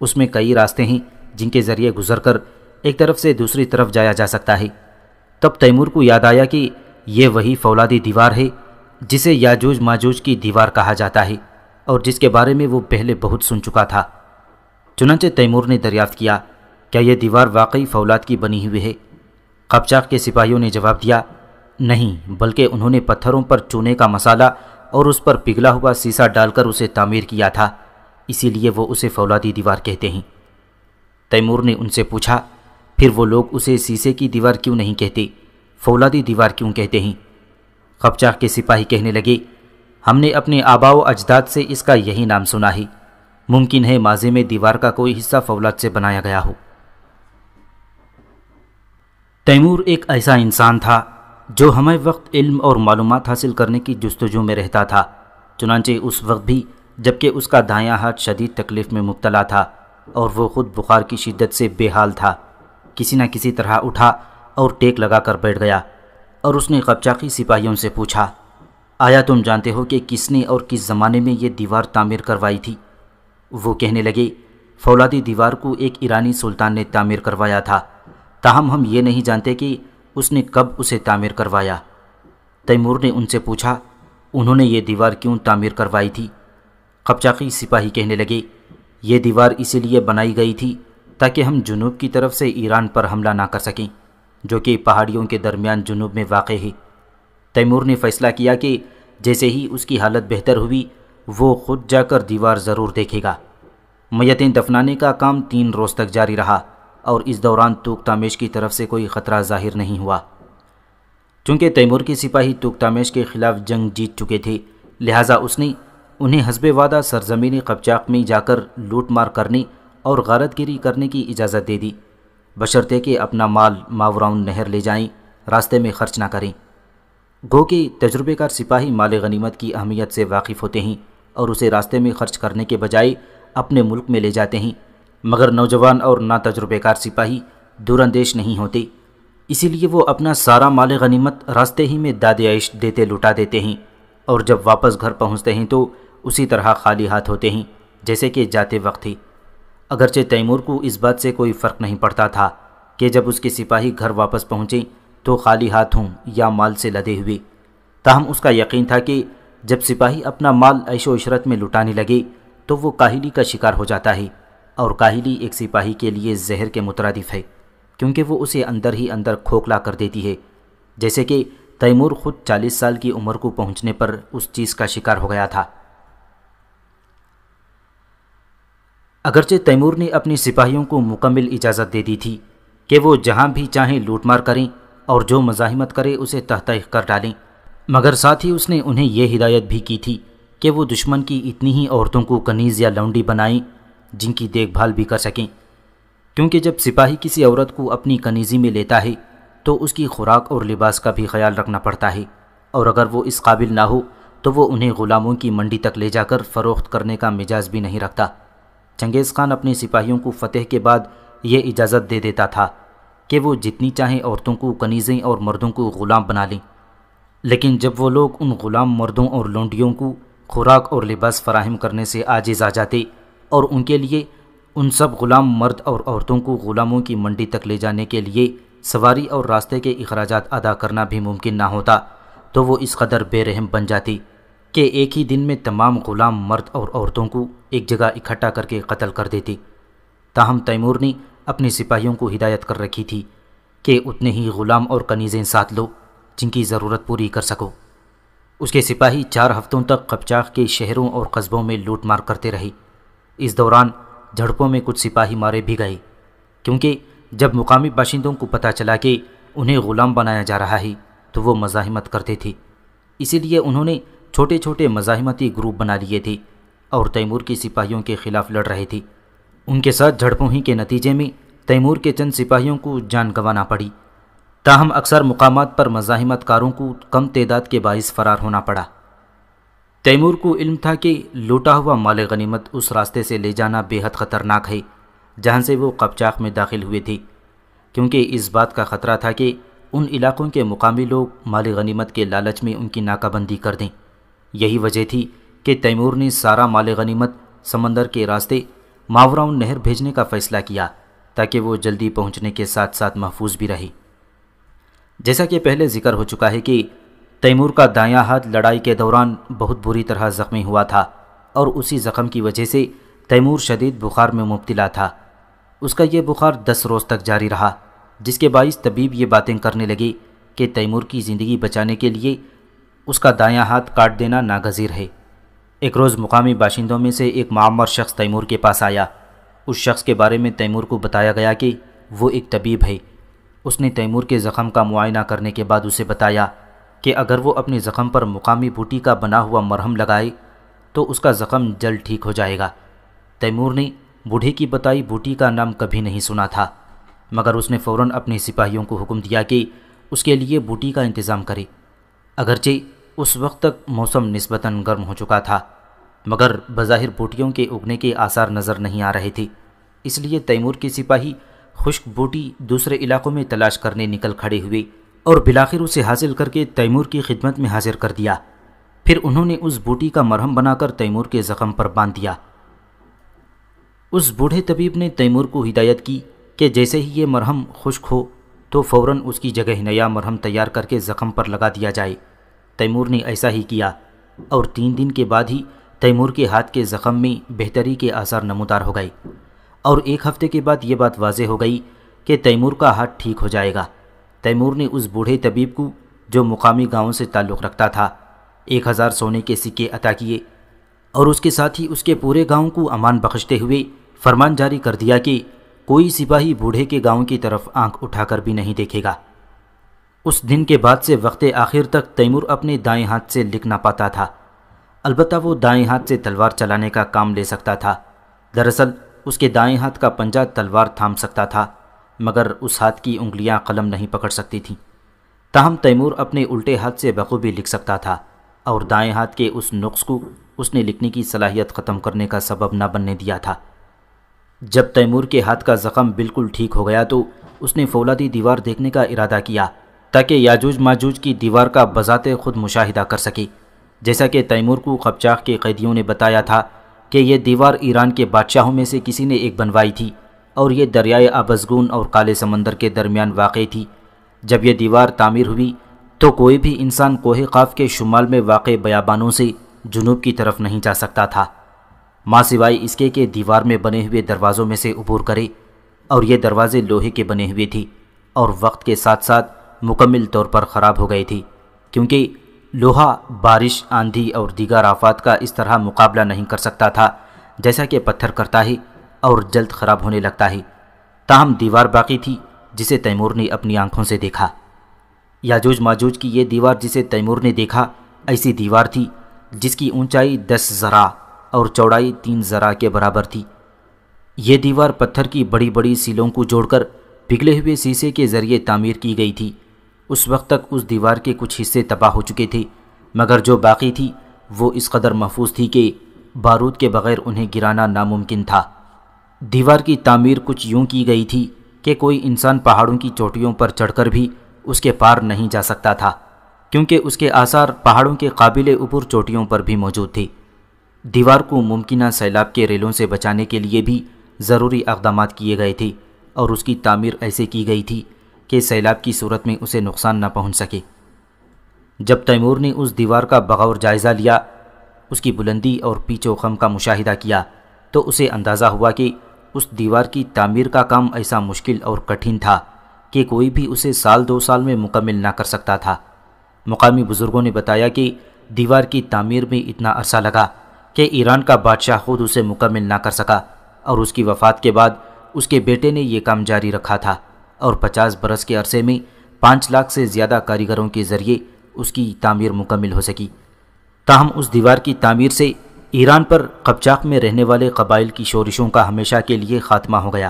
اس میں کئی راستے ہیں جن کے ذریعے گزر کر ایک طرف سے دوسری طرف جایا جا سکتا ہے۔ تب تیمور کو یاد آیا کہ یہ وہی فولادی دیوار ہے جسے یاجوج ماجوج کی دیوار کہا جاتا ہے اور جس کے بارے میں وہ پہلے بہت سن چکا تھا۔ چنانچہ تیمور نے دریافت کیا، کیا یہ دیوار واقعی فولاد کی بنی ہوئی ہے؟ قپچاق کے سپاہیوں نے جواب دیا، نہیں، بلکہ انہوں نے پتھروں پر چونے کا مسالہ اور اس پر پگھلا ہوا سیسا ڈال کر اسے تعمیر کیا تھا، اسی لیے وہ اسے فولادی دیوار کہتے ہیں۔ تیمور نے ان سے پوچھا، پھر وہ لوگ اسے سیسے کی دیوار کیوں نہیں کہتے، فولادی دیوار کیوں کہتے ہیں؟ قپچاق کے سپاہی کہنے لگے، ہم نے اپنے آباء و اجداد سے اس کا یہی نام سنا ہے، ممکن ہے ماضی میں دیوار کا کوئی حصہ فولاد سے بنایا گیا ہو۔ تیمور ایک ایسا انسان تھا جو ہمیں وقت علم اور معلومات حاصل کرنے کی جستجو میں رہتا تھا، چنانچہ اس وقت بھی جبکہ اس کا دایاں ہاتھ شدید تکلیف میں مبتلا تھا اور وہ خود بخار کی شدت سے بے حال تھا، کسی نہ کسی طرح اٹھا اور ٹیک لگا کر بیٹھ گیا اور اس نے قپچاقی سپاہیوں سے پوچھا، آیا تم جانتے ہو کہ کس نے اور کس زمانے میں یہ دیوار تعمیر کروائی تھی؟ وہ کہنے لگے، فولادی دیوار کو ایک ایرانی سلطان نے تعمیر کروایا تھا، تاہم ہم یہ نہیں جانتے کہ اس نے کب اسے تعمیر کروایا۔ تیمور نے ان سے پوچھا، انہوں نے یہ دیوار کیوں تعمیر کروائی تھی؟ قپچاقی سپاہی کہنے لگے، یہ دیوار اسی لیے بنائی گئی تھی تاکہ ہم جنوب کی طرف سے ایران پر حملہ نہ کر سکیں، جو کہ پہاڑیوں کے درمیان جنوب میں واقع ہے۔ تیمور نے فیصلہ کیا کہ جیسے ہی اس کی حالت بہتر ہوئی وہ خود جا کر دیوار ضرور دیکھے گا۔ میتیں دفنانے کا کام 3 روز تک جاری رہا اور اس دوران توکتامیش کی طرف سے کوئی خطرہ ظاہر نہیں ہوا۔ چونکہ تیمور کے سپاہی توکتامیش کے خلاف جنگ جیت چکے تھے، لہٰذا اس نے انہیں حسب وعدہ سرزمین قپچاق میں جا کر لوٹ مار کرنے اور غارت گیری کرنے کی اجازت دے دی، بشرطے کہ اپنا مال ماوراؤن نہر لے جائیں، راستے میں خرچ نہ کریں۔ گو کہ تجربے کار سپاہی مال غنیمت کی اہمیت سے واقف ہوتے ہیں اور اسے راستے میں خرچ کرنے کے بجائے اپنے ملک میں لے جاتے ہیں، مگر نوجوان اور ناتجربے کار سپاہی دور اندیش نہیں ہوتے، اسی لیے وہ اپنا سارا مال غنیمت راستے ہی میں داد عیش دیتے لٹا دیتے ہیں اور جب واپس گھر پہنچتے ہیں تو اسی طرح خالی ہاتھ ہوتے ہیں جیسے کہ جاتے وقت تھے۔ اگرچہ تیمور کو اس بات سے کوئی فرق نہیں پڑتا تھا کہ جب اس کے سپاہی گھر واپس پہنچیں تو خالی ہاتھ ہوں یا مال سے لدے ہوئے، تاہم اس کا یقین تھا کہ جب سپاہی اپنا مال عیش و عشرت میں لٹانے لگے تو وہ کاہلی کا شکار ہو جاتا ہے، اور کاہلی ایک سپاہی کے لیے زہر کے مترادف ہے، کیونکہ وہ اسے اندر ہی اندر کھوکھلا کر دیتی ہے، جیسے کہ تیمور خود 40 سال کی عمر کو پہنچنے پر اس چیز کا شکار ہو گیا تھا۔ اگرچہ تیمور نے اپنے سپاہیوں کو مکمل اجازت دے دی تھی کہ وہ جہاں بھی چاہیں لوٹ مار کریں اور جو مزاحمت کرے اسے تحت کر ڈالیں، مگر ساتھ ہی اس نے انہیں یہ ہدایت بھی کی تھی کہ وہ دشمن کی اتنی ہی عورتوں کو کنیز یا لونڈی بنائیں جن کی دیکھ بھال بھی کر سکیں، کیونکہ جب سپاہی کسی عورت کو اپنی کنیزی میں لیتا ہے تو اس کی خوراک اور لباس کا بھی خیال رکھنا پڑتا ہے، اور اگر وہ اس قابل نہ ہو تو وہ انہیں غلاموں کی منڈی تک لے جا کر فروخت کرنے کا مجاز بھی نہیں رکھتا۔ چنگیز خان اپنے سپاہیوں کو فتح کے بعد یہ اجازت دے دیتا تھا کہ وہ جتنی چاہیں عورتوں کو کنیزیں اور مردوں کو غلام بنا لیں، لیکن جب وہ لوگ ان غلام مردوں اور لونڈیوں کو خوراک اور لباس فراہم کرنے سے عاجز آ جاتے اور ان کے لیے ان سب غلام مرد اور عورتوں کو غلاموں کی منڈی تک لے جانے کے لیے سواری اور راستے کے اخراجات ادا کرنا بھی ممکن نہ ہوتا تو وہ اس قدر بے رحم بن جاتی کہ ایک ہی دن میں تمام غلام مرد اور عورتوں کو ایک جگہ اکٹھا کر کے قتل کر دیتے۔ تاہم تیمور نے اپنے سپاہیوں کو ہدایت کر رکھی تھی کہ اتنے ہی غلام اور کنیزیں ساتھ لو جن کی ضرورت پوری کر سکو۔ اس کے سپاہی 4 ہفتوں تک قپچاق کے شہروں اور قصبوں میں لوٹ مار کرتے رہے۔ اس دوران جھڑپوں میں کچھ سپاہی مارے بھی گئے، کیونکہ جب مقامی باشندوں کو پتہ چلا کہ انہیں غلام بنایا جا رہا ہے تو وہ مزاحمت کرتے تھے، اسی لیے انہوں نے چھوٹے چھوٹے مزاحمتی گروپ بنا لیے تھے اور تیمور کے سپاہیوں کے خلاف لڑ رہے تھے۔ ان کے ساتھ جھڑپوں ہی کے نتیجے میں تیمور کے چند سپاہیوں کو جان گنوانا پڑی، تاہم اکثر مقامات پر مزاحمت کاروں کو کم تعداد کے باعث فرار ہونا پڑا۔ تیمور کو علم تھا کہ لوٹا ہوا مال غنیمت اس راستے سے لے جانا بے حد خطرناک ہے جہاں سے وہ قپچاق میں داخل ہوئے تھے، کیونکہ اس بات کا خطرہ تھا کہ ان علاقوں کے مقامی لوگ مال غنیمت کے لالچ میں ان کی ناکہ بندی کر دیں۔ یہی وجہ تھی کہ تیمور نے سارا مال غنیمت سمندر کے راستے ماوراؤن نہر بھیجنے کا فیصلہ کیا تاکہ وہ جلدی پہنچنے کے ساتھ ساتھ محفوظ بھی رہے۔ جیسا کہ پہلے ذکر ہو چکا ہے کہ تیمور کا دایاں ہاتھ لڑائی کے دوران بہت بری طرح زخمی ہوا تھا اور اسی زخم کی وجہ سے تیمور شدید بخار میں مبتلا تھا۔ اس کا یہ بخار 10 روز تک جاری رہا، جس کے باعث طبیب یہ باتیں کرنے لگے کہ تیمور کی زندگی بچانے کے لیے اس کا دایاں ہاتھ کاٹ دینا ناگزیر ہے۔ ایک روز مقامی باشندوں میں سے ایک معمر شخص تیمور کے پاس آیا۔ اس شخص کے بارے میں تیمور کو بتایا گیا کہ وہ ایک طبیب ہے۔ اس نے تیمور کے زخم کا معائنہ کرنے کے بعد اسے بتایا کہ اگر وہ اپنے زخم پر مقامی بوٹی کا بنا ہوا مرہم لگائے تو اس کا زخم جلد ٹھیک ہو جائے گا۔ تیمور نے بوڑھے کی بتائی بوٹی کا نام کبھی نہیں سنا تھا، مگر اس نے فوراً اپنے سپاہیوں کو حکم دیا کہ اس کے لیے بوٹی کا انتظام کرے۔ اگرچہ اس وقت تک موسم نسبتاً گرم ہو چکا تھا، مگر بظاہر بوٹیوں کے اگنے کے آثار نظر نہیں آ رہے تھے، اس لیے تیمور کے سپاہی خشک بوٹی دوسرے علاقوں میں تلاش کرنے نکل کھڑے ہوئے اور بالآخر اسے حاصل کر کے تیمور کی خدمت میں حاضر کر دیا۔ پھر انہوں نے اس بوٹی کا مرہم بنا کر تیمور کے زخم پر باندھ دیا۔ اس بوڑھے طبیب نے تیمور کو ہدایت کی کہ جیسے ہی یہ مرہم خشک ہو تو فوراً اس کی جگہ نیا مرہم تیار کر کے زخم پر لگا دیا جائے۔ تیمور نے ایسا ہی کیا اور 3 دن کے بعد ہی تیمور کے ہاتھ کے زخم میں بہتری کے آثار نمودار ہو گئے، اور 1 ہفتے کے بعد یہ بات واضح ہو گئی کہ تیمور کا ہاتھ ٹھیک ہو جائے گا۔ تیمور نے اس بوڑھے طبیب کو، جو مقامی گاؤں سے تعلق رکھتا تھا، 1000 سونے کے سکے عطا کیے اور اس کے ساتھ ہی اس کے پورے گاؤں کو امان بخشتے ہوئے فرمان جاری کر دیا کہ کوئی سپاہی بوڑھے کے گاؤں کی طرف آنکھ اٹھا کر بھی نہیں دیکھے گا۔ اس دن کے بعد سے وقت آخر تک تیمور اپنے دائیں ہاتھ سے لکھ نہ پاتا تھا، البتہ وہ دائیں ہاتھ سے تلوار چلانے کا کام لے سکتا تھا۔ دراصل اس کے دائیں ہاتھ کا پنجہ تلوار تھام سکتا تھا، مگر اس ہاتھ کی انگلیاں قلم نہیں پکڑ سکتی تھیں۔ تاہم تیمور اپنے الٹے ہاتھ سے بخوبی لکھ سکتا تھا، اور دائیں ہاتھ کے اس نقص کو اس نے لکھنے کی صلاحیت ختم کرنے کا سبب نہ بننے دیا تھا۔ جب تیمور کے ہاتھ کا زخم بالکل ٹھیک ہو گیا تو اس نے فولادی دیوار دیکھنے کا ارادہ کیا تاکہ یاجوج ماجوج کی دیوار کا بذات خود مشاہدہ کر سکے۔ جیسا کہ تیمور کو قپچاق کے قیدیوں نے بتایا تھا کہ یہ دیوار ایران کے بادشاہوں میں سے کسی نے ایک بنوائی تھی اور یہ دریائے آبزگون اور کالے سمندر کے درمیان واقع تھی۔ جب یہ دیوار تعمیر ہوئی تو کوئی بھی انسان کوہ قاف کے شمال میں واقع بیابانوں سے جنوب کی طرف نہیں جا سکتا تھا، ماں سوائے اس کے کہ دیوار میں بنے ہوئے دروازوں میں سے عبور کرے، اور یہ دروازے لوہے کے بنے ہوئے تھے اور وقت کے ساتھ ساتھ مکمل طور پر خراب ہو گئے تھے، کیونکہ لوہا بارش، آندھی اور دیگر آفات کا اس طرح مقابلہ نہیں کر سکتا تھا جیسا کہ پتھر کرتا ہے اور جلد خراب ہونے لگتا ہے۔ تاہم دیوار باقی تھی جسے تیمور نے اپنی آنکھوں سے دیکھا۔ یاجوج ماجوج کی یہ دیوار جسے تیمور نے دیکھا ایسی دیوار تھی جس کی اونچائی 10 ذراع اور چوڑائی 3 ذراع کے برابر تھی۔ یہ دیوار پتھر کی بڑی بڑی سیلوں کو جوڑ کر پگھلے ہوئے شیشے کے ذریعے تعمیر کی گئی تھی۔ اس وقت تک اس دیوار کے کچھ حصے تباہ ہو چکے تھے، مگر جو باقی تھی وہ اس قدر محفوظ تھی کہ بارود کے بغیر انہیں گرانا ناممکن تھا۔ دیوار کی تعمیر کچھ یوں کی گئی تھی کہ کوئی انسان پہاڑوں کی چوٹیوں پر چڑھ کر بھی اس کے پار نہیں جا سکتا تھا، کیونکہ اس کے آثار پہاڑوں کے قابل عبور چوٹیوں پر بھی موجود تھے۔ دیوار کو ممکنہ سیلاب کے ریلوں سے بچانے کے لیے بھی ضروری اقدامات کیے گئے تھے، اور اس کی تعمیر ایسے کی گئی تھی کہ سیلاب کی صورت میں اسے نقصان نہ پہنچ سکے۔ جب تیمور نے اس دیوار کا بغور جائزہ لیا، اس کی بلندی اور پیچ و خم کا مشاہدہ کیا، تو اسے اندازہ ہوا کہ اس دیوار کی تعمیر کا کام ایسا مشکل اور کٹھن تھا کہ کوئی بھی اسے سال 2 سال میں مکمل نہ کر سکتا تھا۔ مقامی بزرگوں نے بتایا کہ دیوار کی تعمیر میں اتنا عرصہ لگا کہ ایران کا بادشاہ خود اسے مکمل نہ کر سکا، اور اس کی وفات کے بعد اس کے بیٹے نے یہ کام جاری رکھا تھا، اور 50 برس کے عرصے میں 5 لاکھ سے زیادہ کاریگروں کے ذریعے اس کی تعمیر مکمل ہو سکی۔ تاہم اس دیوار کی تعمیر سے ایران پر قبچاق میں رہنے والے قبائل کی شورشوں کا ہمیشہ کے لیے خاتمہ ہو گیا۔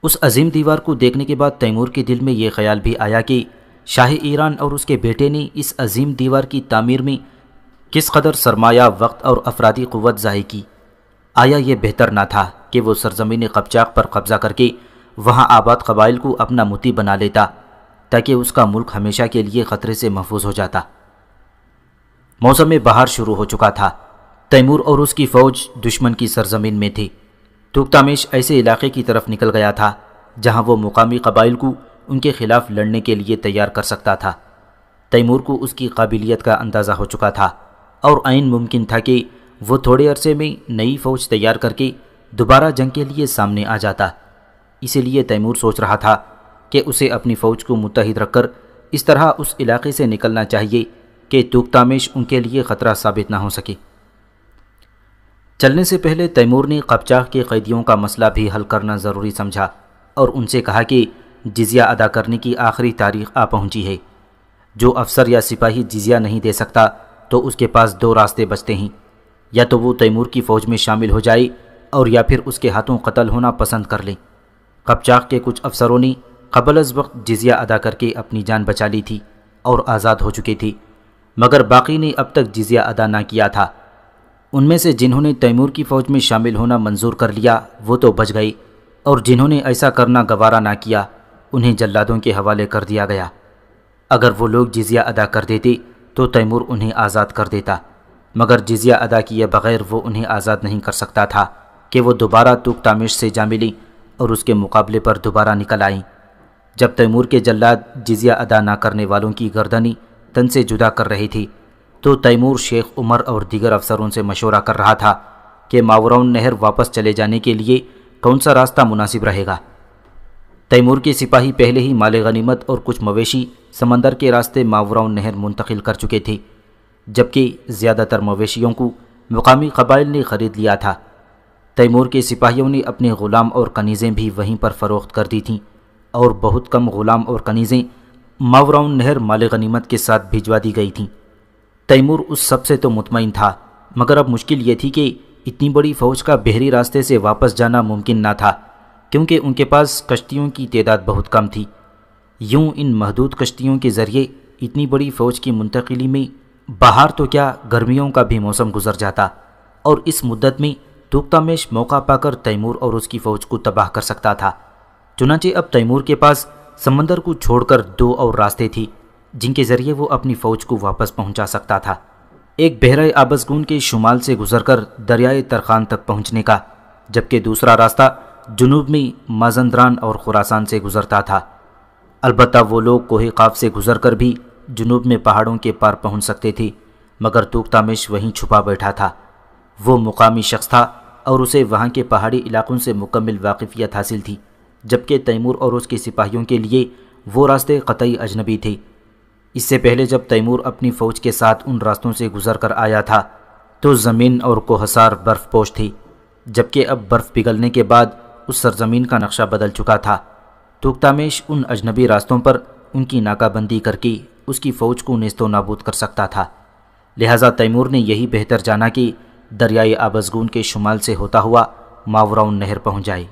اس عظیم دیوار کو دیکھنے کے بعد تیمور کے دل میں یہ خیال بھی آیا کہ شاہ ایران اور اس کے بیٹے نے اس عظیم دیوار کی تعمیر میں کس قدر سرمایہ، وقت اور افرادی قوت ضائع کی۔ آیا یہ بہتر نہ تھا کہ وہ سرزمین قبچاق پر قبضہ کر کے وہاں آباد قبائل کو اپنا مطیع بنا لیتا، تاکہ اس کا ملک ہمیشہ کے لیے خطرے سے محفوظ ہو جاتا۔ موسم بہار شروع ہو چکا تھا۔ تیمور اور اس کی فوج دشمن کی سرزمین میں تھی۔ توکتامش ایسے علاقے کی طرف نکل گیا تھا جہاں وہ مقامی قبائل کو ان کے خلاف لڑنے کے لیے تیار کر سکتا تھا۔ تیمور کو اس کی قابلیت کا اندازہ ہو چکا تھا، اور عین ممکن تھا کہ وہ تھوڑے عرصے میں نئی فوج تیار کر کے دوبارہ جنگ کے لیے سامنے آ جاتا۔ اسی لیے تیمور سوچ رہا تھا کہ اسے اپنی فوج کو متحد رکھ کر اس طرح اس علاقے سے نکلنا چاہیے کہ توکتامش ان کے لیے خطرہ ثابت نہ ہو سکے۔ چلنے سے پہلے تیمور نے قبچاق کے قیدیوں کا مسئلہ بھی حل کرنا ضروری سمجھا، اور ان سے کہا کہ جزیہ ادا کرنے کی آخری تاریخ آ پہنچی ہے۔ جو افسر یا سپاہی جزیہ نہیں دے سکتا تو اس کے پاس 2 راستے بچتے ہیں، یا تو وہ تیمور کی فوج میں شامل ہو جائے، اور یا پھر اس کے ہاتھوں قتل ہونا پسند کر لیں۔ قبچاق کے کچھ افسروں نے قبل از وقت جزیہ ادا کر کے اپنی جان بچا لی تھی اور آزاد ہو چکے تھے، مگر باقی نے اب تک جزیہ ادا نہ کیا تھا۔ ان میں سے جنہوں نے تیمور کی فوج میں شامل ہونا منظور کر لیا وہ تو بچ گئے، اور جنہوں نے ایسا کرنا گوارا نہ کیا انہیں جلادوں کے حوالے کر دیا گیا۔ اگر وہ لوگ جزیہ ادا کر دیتے تو تیمور انہیں آزاد کر دیتا، مگر جزیہ ادا کیے بغیر وہ انہیں آزاد نہیں کر سکتا تھا کہ وہ دوبارہ توکتامش سے جا ملیں اور اس کے مقابلے پر دوبارہ نکل آئیں۔ جب تیمور کے جلاد جزیہ ادا نہ کرنے والوں کی گردنیں تن سے جدا کر رہی تھی تو تیمور شیخ عمر اور دیگر افسروں سے مشورہ کر رہا تھا کہ ماوراؤن نہر واپس چلے جانے کے لیے کون سا راستہ مناسب رہے گا۔ تیمور کے سپاہی پہلے ہی مال غنیمت اور کچھ مویشی سمندر کے راستے ماوراؤن نہر منتقل کر چکے تھے، جبکہ زیادہ تر مویشیوں کو مقامی قبائل نے خرید لیا تھا۔ تیمور کے سپاہیوں نے اپنے غلام اور کنیزیں بھی وہیں پر فروخت کر دی تھیں، اور بہت کم غلام اور کنیزیں ماوراؤن نہر مال غنیمت کے ساتھ بھجوا دی گئی تھیں۔ تیمور اس سب سے تو مطمئن تھا، مگر اب مشکل یہ تھی کہ اتنی بڑی فوج کا بحری راستے سے واپس جانا ممکن نہ تھا، کیونکہ ان کے پاس کشتیوں کی تعداد بہت کم تھی۔ یوں ان محدود کشتیوں کے ذریعے اتنی بڑی فوج کی منتقلی میں بہار تو کیا گرمیوں کا بھی موسم گزر جاتا، اور اس مدت میں توکتامش موقع پا کر تیمور اور اس کی فوج کو تباہ کر سکتا تھا۔ چنانچہ اب تیمور کے پاس سمندر کو چھوڑ کر 2 اور راستے تھی جن کے ذریعے وہ اپنی فوج کو واپس پہنچا سکتا تھا۔ ایک بحیرہ آبزگون کے شمال سے گزر کر دریائے ترخان تک پہنچنے کا، جبکہ دوسرا راستہ جنوب میں مازندران اور خراسان سے گزرتا تھا۔ البتہ وہ لوگ کوہ قاف سے گزر کر بھی جنوب میں پہاڑوں کے پار پہنچ سکتے تھے، مگر توکتامش وہیں چھپا بیٹھا تھا۔ وہ مقامی شخص تھا اور اسے وہاں کے پہاڑی علاقوں سے مکمل واقفیت حاصل تھی، جبکہ تیمور اور اس کے سپاہیوں کے لیے وہ راستے قطعی اجنبی تھے۔ اس سے پہلے جب تیمور اپنی فوج کے ساتھ ان راستوں سے گزر کر آیا تھا تو زمین اور کوہسار برف پوش تھی، جبکہ اب برف پگھلنے کے بعد اس سرزمین کا نقشہ بدل چکا تھا۔ توکتامش ان اجنبی راستوں پر ان کی ناکہ بندی کر کے اس کی فوج کو نیست و نابود کر سکتا تھا، لہٰذا تیمور نے یہی بہتر جانا کہ دریائے آبزگون کے شمال سے ہوتا ہوا ماوراؤن نہر پہنچ جائے۔